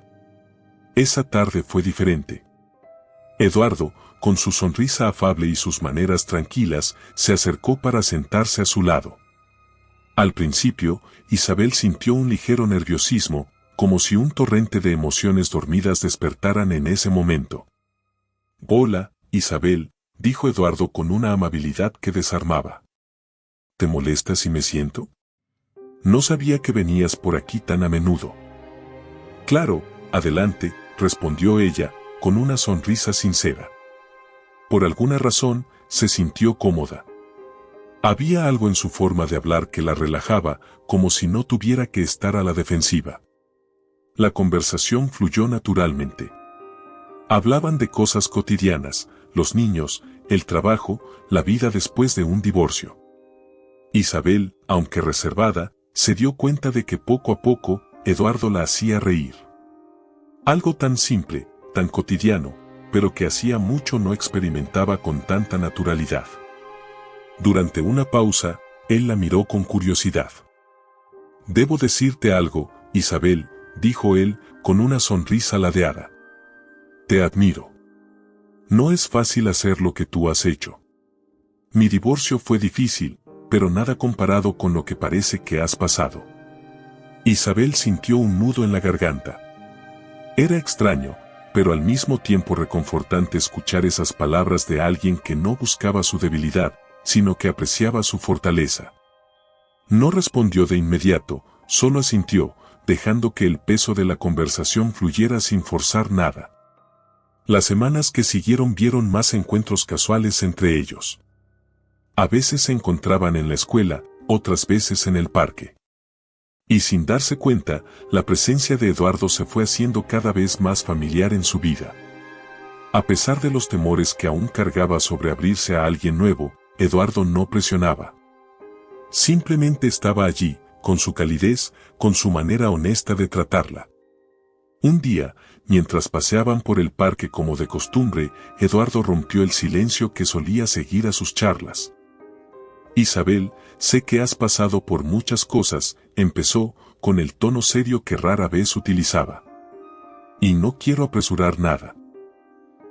Esa tarde fue diferente. Eduardo, con su sonrisa afable y sus maneras tranquilas, se acercó para sentarse a su lado. Al principio, Isabel sintió un ligero nerviosismo, como si un torrente de emociones dormidas despertaran en ese momento. «Hola, Isabel», dijo Eduardo con una amabilidad que desarmaba. «¿Te molesta si me siento? No sabía que venías por aquí tan a menudo». «Claro, adelante», respondió ella, con una sonrisa sincera. Por alguna razón, se sintió cómoda. Había algo en su forma de hablar que la relajaba, como si no tuviera que estar a la defensiva. La conversación fluyó naturalmente. Hablaban de cosas cotidianas, los niños, el trabajo, la vida después de un divorcio. Isabel, aunque reservada, se dio cuenta de que poco a poco, Eduardo la hacía reír. Algo tan simple, tan cotidiano, pero que hacía mucho no experimentaba con tanta naturalidad. Durante una pausa, él la miró con curiosidad. «Debo decirte algo, Isabel», dijo él, con una sonrisa ladeada. «Te admiro. No es fácil hacer lo que tú has hecho. Mi divorcio fue difícil, pero nada comparado con lo que parece que has pasado». Isabel sintió un nudo en la garganta. Era extraño, pero al mismo tiempo reconfortante escuchar esas palabras de alguien que no buscaba su debilidad, sino que apreciaba su fortaleza. No respondió de inmediato, solo asintió, dejando que el peso de la conversación fluyera sin forzar nada. Las semanas que siguieron vieron más encuentros casuales entre ellos. A veces se encontraban en la escuela, otras veces en el parque. Y sin darse cuenta, la presencia de Eduardo se fue haciendo cada vez más familiar en su vida. A pesar de los temores que aún cargaba sobre abrirse a alguien nuevo, Eduardo no presionaba. Simplemente estaba allí, con su calidez, con su manera honesta de tratarla. Un día, mientras paseaban por el parque como de costumbre, Eduardo rompió el silencio que solía seguir a sus charlas. Isabel, sé que has pasado por muchas cosas, empezó, con el tono serio que rara vez utilizaba. Y no quiero apresurar nada.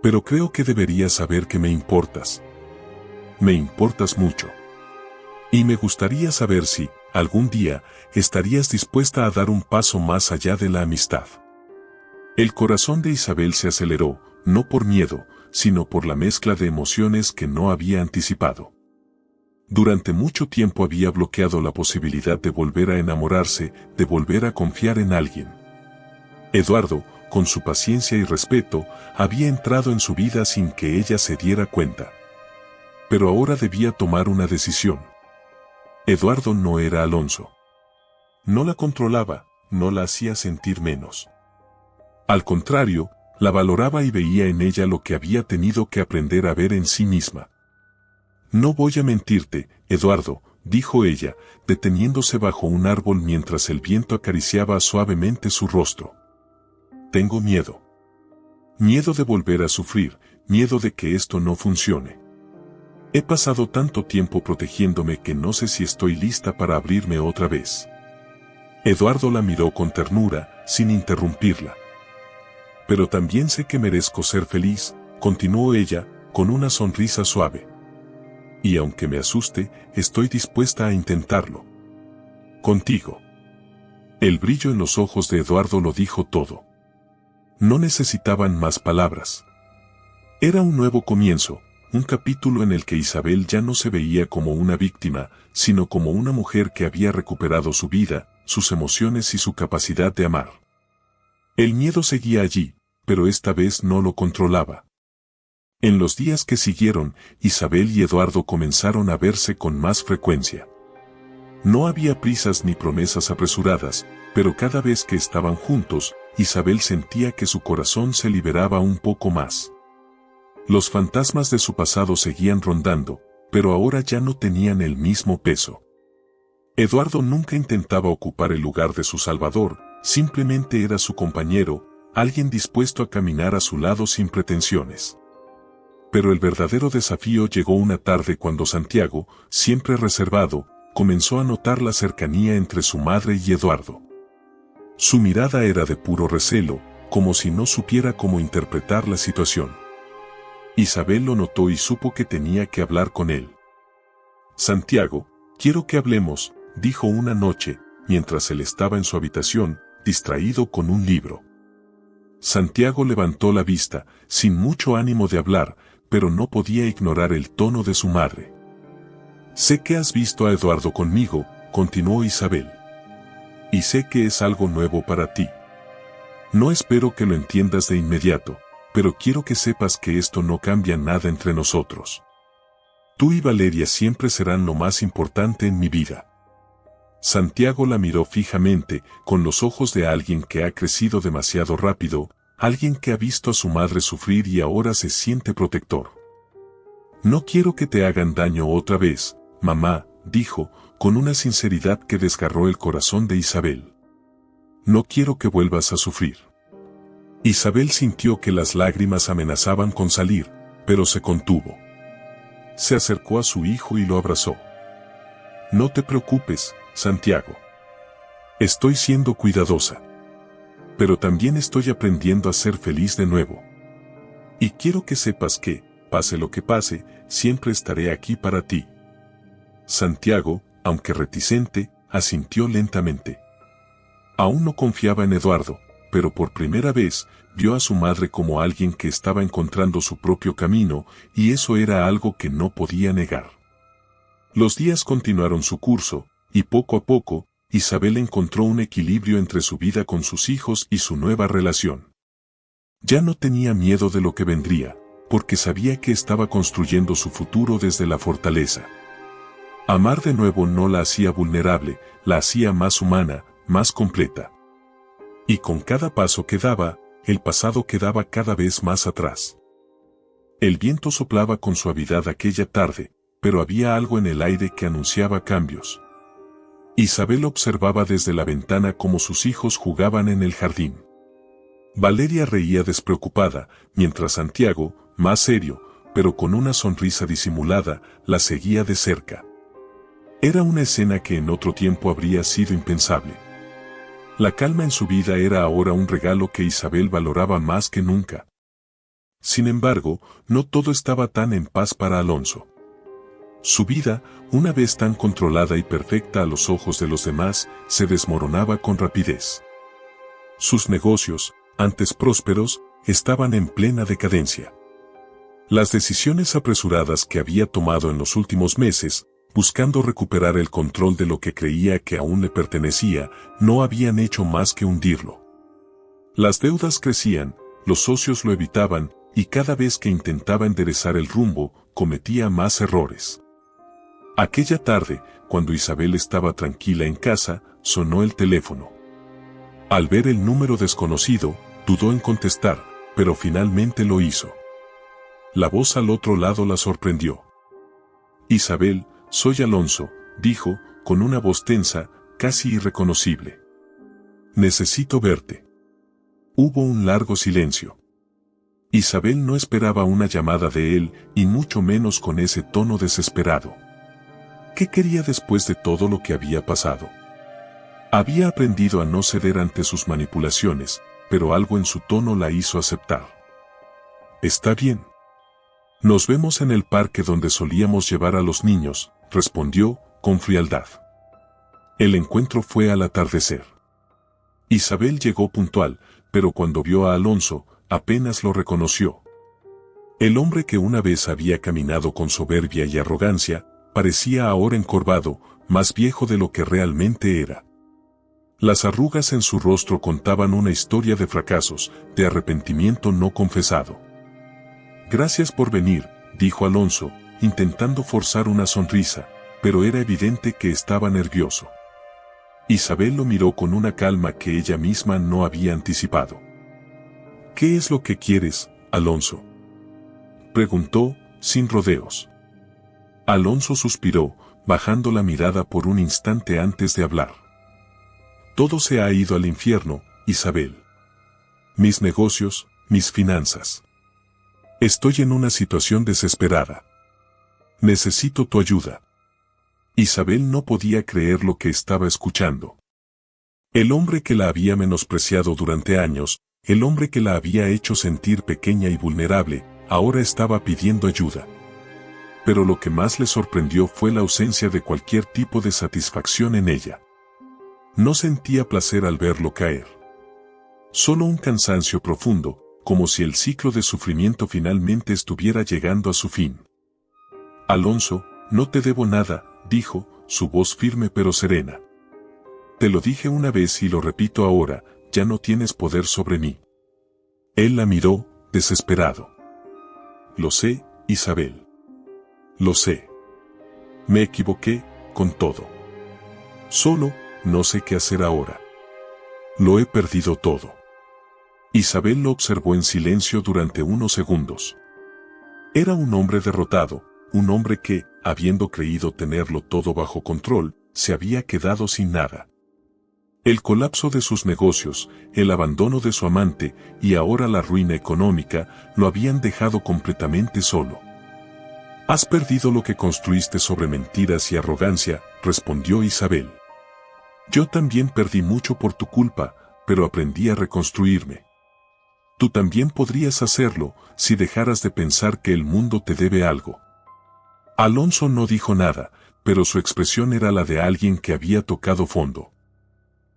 Pero creo que deberías saber que me importas. Me importas mucho. Y me gustaría saber si, algún día, estarías dispuesta a dar un paso más allá de la amistad. El corazón de Isabel se aceleró, no por miedo, sino por la mezcla de emociones que no había anticipado. Durante mucho tiempo había bloqueado la posibilidad de volver a enamorarse, de volver a confiar en alguien. Eduardo, con su paciencia y respeto, había entrado en su vida sin que ella se diera cuenta. Pero ahora debía tomar una decisión. Eduardo no era Alonso. No la controlaba, no la hacía sentir menos. Al contrario, la valoraba y veía en ella lo que había tenido que aprender a ver en sí misma. No voy a mentirte, Eduardo, dijo ella, deteniéndose bajo un árbol mientras el viento acariciaba suavemente su rostro. Tengo miedo. Miedo de volver a sufrir, miedo de que esto no funcione. He pasado tanto tiempo protegiéndome que no sé si estoy lista para abrirme otra vez. Eduardo la miró con ternura, sin interrumpirla. Pero también sé que merezco ser feliz, continuó ella, con una sonrisa suave. Y aunque me asuste, estoy dispuesta a intentarlo. Contigo. El brillo en los ojos de Eduardo lo dijo todo. No necesitaban más palabras. Era un nuevo comienzo, un capítulo en el que Isabel ya no se veía como una víctima, sino como una mujer que había recuperado su vida, sus emociones y su capacidad de amar. El miedo seguía allí, pero esta vez no lo controlaba. En los días que siguieron, Isabel y Eduardo comenzaron a verse con más frecuencia. No había prisas ni promesas apresuradas, pero cada vez que estaban juntos, Isabel sentía que su corazón se liberaba un poco más. Los fantasmas de su pasado seguían rondando, pero ahora ya no tenían el mismo peso. Eduardo nunca intentaba ocupar el lugar de su salvador, simplemente era su compañero, alguien dispuesto a caminar a su lado sin pretensiones. Pero el verdadero desafío llegó una tarde cuando Santiago, siempre reservado, comenzó a notar la cercanía entre su madre y Eduardo. Su mirada era de puro recelo, como si no supiera cómo interpretar la situación. Isabel lo notó y supo que tenía que hablar con él. Santiago, quiero que hablemos, dijo una noche, mientras él estaba en su habitación, distraído con un libro. Santiago levantó la vista, sin mucho ánimo de hablar, pero no podía ignorar el tono de su madre. Sé que has visto a Eduardo conmigo, continuó Isabel. Y sé que es algo nuevo para ti. No espero que lo entiendas de inmediato, pero quiero que sepas que esto no cambia nada entre nosotros. Tú y Valeria siempre serán lo más importante en mi vida. Santiago la miró fijamente, con los ojos de alguien que ha crecido demasiado rápido, alguien que ha visto a su madre sufrir y ahora se siente protector. No quiero que te hagan daño otra vez, mamá, dijo, con una sinceridad que desgarró el corazón de Isabel. No quiero que vuelvas a sufrir. Isabel sintió que las lágrimas amenazaban con salir, pero se contuvo. Se acercó a su hijo y lo abrazó. No te preocupes, Santiago. Estoy siendo cuidadosa. Pero también estoy aprendiendo a ser feliz de nuevo. Y quiero que sepas que, pase lo que pase, siempre estaré aquí para ti. Santiago, aunque reticente, asintió lentamente. Aún no confiaba en Eduardo, pero por primera vez vio a su madre como alguien que estaba encontrando su propio camino, y eso era algo que no podía negar. Los días continuaron su curso, y poco a poco, Isabel encontró un equilibrio entre su vida con sus hijos y su nueva relación. Ya no tenía miedo de lo que vendría, porque sabía que estaba construyendo su futuro desde la fortaleza. Amar de nuevo no la hacía vulnerable, la hacía más humana, más completa. Y con cada paso que daba, el pasado quedaba cada vez más atrás. El viento soplaba con suavidad aquella tarde, pero había algo en el aire que anunciaba cambios. Isabel observaba desde la ventana cómo sus hijos jugaban en el jardín. Valeria reía despreocupada, mientras Santiago, más serio, pero con una sonrisa disimulada, la seguía de cerca. Era una escena que en otro tiempo habría sido impensable. La calma en su vida era ahora un regalo que Isabel valoraba más que nunca. Sin embargo, no todo estaba tan en paz para Alonso. Su vida, una vez tan controlada y perfecta a los ojos de los demás, se desmoronaba con rapidez. Sus negocios, antes prósperos, estaban en plena decadencia. Las decisiones apresuradas que había tomado en los últimos meses, buscando recuperar el control de lo que creía que aún le pertenecía, no habían hecho más que hundirlo. Las deudas crecían, los socios lo evitaban, y cada vez que intentaba enderezar el rumbo, cometía más errores. Aquella tarde, cuando Isabel estaba tranquila en casa, sonó el teléfono. Al ver el número desconocido, dudó en contestar, pero finalmente lo hizo. La voz al otro lado la sorprendió. Isabel, soy Alonso, dijo, con una voz tensa, casi irreconocible. Necesito verte. Hubo un largo silencio. Isabel no esperaba una llamada de él, y mucho menos con ese tono desesperado. ¿Qué quería después de todo lo que había pasado? Había aprendido a no ceder ante sus manipulaciones, pero algo en su tono la hizo aceptar. Está bien. Nos vemos en el parque donde solíamos llevar a los niños, respondió, con frialdad. El encuentro fue al atardecer. Isabel llegó puntual, pero cuando vio a Alonso, apenas lo reconoció. El hombre que una vez había caminado con soberbia y arrogancia, parecía ahora encorvado, más viejo de lo que realmente era. Las arrugas en su rostro contaban una historia de fracasos, de arrepentimiento no confesado. Gracias por venir, dijo Alonso, intentando forzar una sonrisa, pero era evidente que estaba nervioso. Isabel lo miró con una calma que ella misma no había anticipado. ¿Qué es lo que quieres, Alonso?, preguntó, sin rodeos. Alonso suspiró, bajando la mirada por un instante antes de hablar. Todo se ha ido al infierno, Isabel. Mis negocios, mis finanzas. Estoy en una situación desesperada. Necesito tu ayuda. Isabel no podía creer lo que estaba escuchando. El hombre que la había menospreciado durante años, el hombre que la había hecho sentir pequeña y vulnerable, ahora estaba pidiendo ayuda. Pero lo que más le sorprendió fue la ausencia de cualquier tipo de satisfacción en ella. No sentía placer al verlo caer. Solo un cansancio profundo, como si el ciclo de sufrimiento finalmente estuviera llegando a su fin. Alonso, no te debo nada, dijo, su voz firme pero serena. Te lo dije una vez y lo repito ahora, ya no tienes poder sobre mí. Él la miró, desesperado. Lo sé, Isabel. Lo sé. Me equivoqué, con todo. Solo, no sé qué hacer ahora. Lo he perdido todo. Isabel lo observó en silencio durante unos segundos. Era un hombre derrotado, un hombre que, habiendo creído tenerlo todo bajo control, se había quedado sin nada. El colapso de sus negocios, el abandono de su amante y ahora la ruina económica lo habían dejado completamente solo. Has perdido lo que construiste sobre mentiras y arrogancia, respondió Isabel. Yo también perdí mucho por tu culpa, pero aprendí a reconstruirme. Tú también podrías hacerlo, si dejaras de pensar que el mundo te debe algo. Alonso no dijo nada, pero su expresión era la de alguien que había tocado fondo.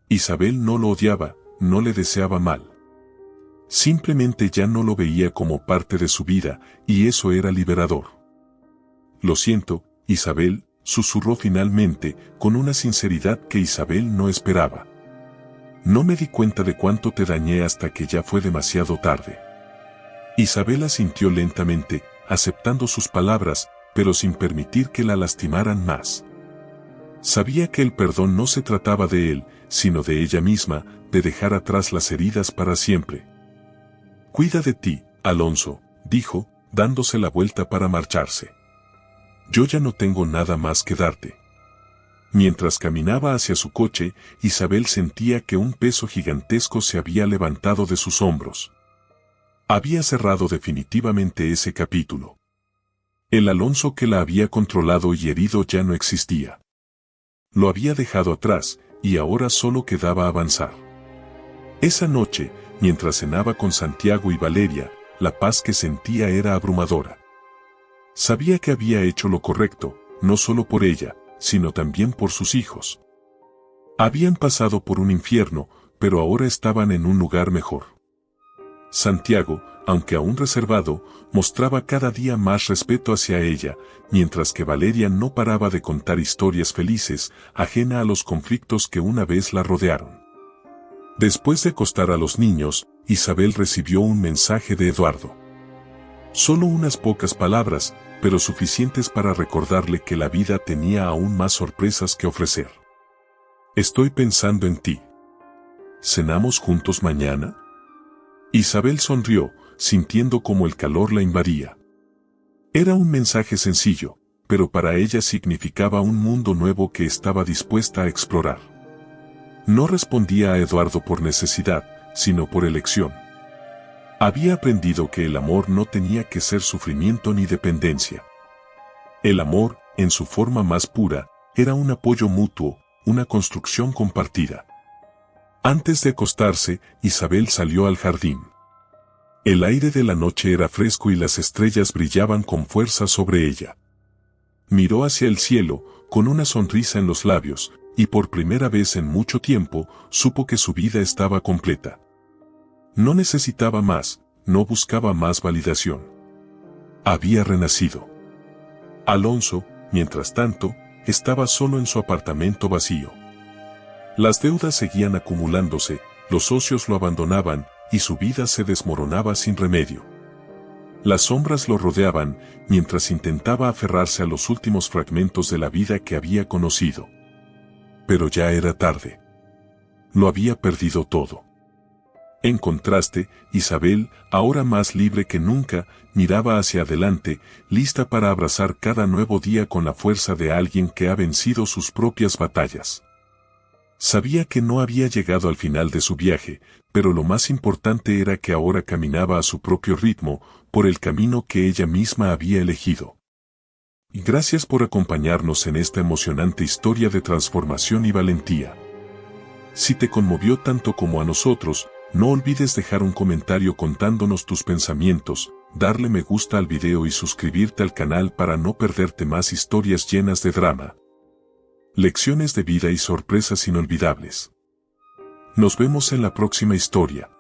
Isabel no lo odiaba, no le deseaba mal. Simplemente ya no lo veía como parte de su vida, y eso era liberador. Lo siento, Isabel, susurró finalmente, con una sinceridad que Isabel no esperaba. No me di cuenta de cuánto te dañé hasta que ya fue demasiado tarde. Isabel asintió lentamente, aceptando sus palabras, pero sin permitir que la lastimaran más. Sabía que el perdón no se trataba de él, sino de ella misma, de dejar atrás las heridas para siempre. Cuida de ti, Alonso, dijo, dándose la vuelta para marcharse. Yo ya no tengo nada más que darte. Mientras caminaba hacia su coche, Isabel sentía que un peso gigantesco se había levantado de sus hombros. Había cerrado definitivamente ese capítulo. El Alonso que la había controlado y herido ya no existía. Lo había dejado atrás, y ahora solo quedaba avanzar. Esa noche, mientras cenaba con Santiago y Valeria, la paz que sentía era abrumadora. Sabía que había hecho lo correcto, no solo por ella, sino también por sus hijos. Habían pasado por un infierno, pero ahora estaban en un lugar mejor. Santiago, aunque aún reservado, mostraba cada día más respeto hacia ella, mientras que Valeria no paraba de contar historias felices, ajena a los conflictos que una vez la rodearon. Después de acostar a los niños, Isabel recibió un mensaje de Eduardo. Solo unas pocas palabras, pero suficientes para recordarle que la vida tenía aún más sorpresas que ofrecer. Estoy pensando en ti. ¿Cenamos juntos mañana? Isabel sonrió, sintiendo como el calor la invadía. Era un mensaje sencillo, pero para ella significaba un mundo nuevo que estaba dispuesta a explorar. No respondía a Eduardo por necesidad, sino por elección. Había aprendido que el amor no tenía que ser sufrimiento ni dependencia. El amor, en su forma más pura, era un apoyo mutuo, una construcción compartida. Antes de acostarse, Isabel salió al jardín. El aire de la noche era fresco y las estrellas brillaban con fuerza sobre ella. Miró hacia el cielo, con una sonrisa en los labios, y por primera vez en mucho tiempo, supo que su vida estaba completa. No necesitaba más, no buscaba más validación. Había renacido. Alonso, mientras tanto, estaba solo en su apartamento vacío. Las deudas seguían acumulándose, los socios lo abandonaban, y su vida se desmoronaba sin remedio. Las sombras lo rodeaban, mientras intentaba aferrarse a los últimos fragmentos de la vida que había conocido. Pero ya era tarde. Lo había perdido todo. En contraste, Isabel, ahora más libre que nunca, miraba hacia adelante, lista para abrazar cada nuevo día con la fuerza de alguien que ha vencido sus propias batallas. Sabía que no había llegado al final de su viaje, pero lo más importante era que ahora caminaba a su propio ritmo, por el camino que ella misma había elegido. Gracias por acompañarnos en esta emocionante historia de transformación y valentía. Si te conmovió tanto como a nosotros, no olvides dejar un comentario contándonos tus pensamientos, darle me gusta al video y suscribirte al canal para no perderte más historias llenas de drama, lecciones de vida y sorpresas inolvidables. Nos vemos en la próxima historia.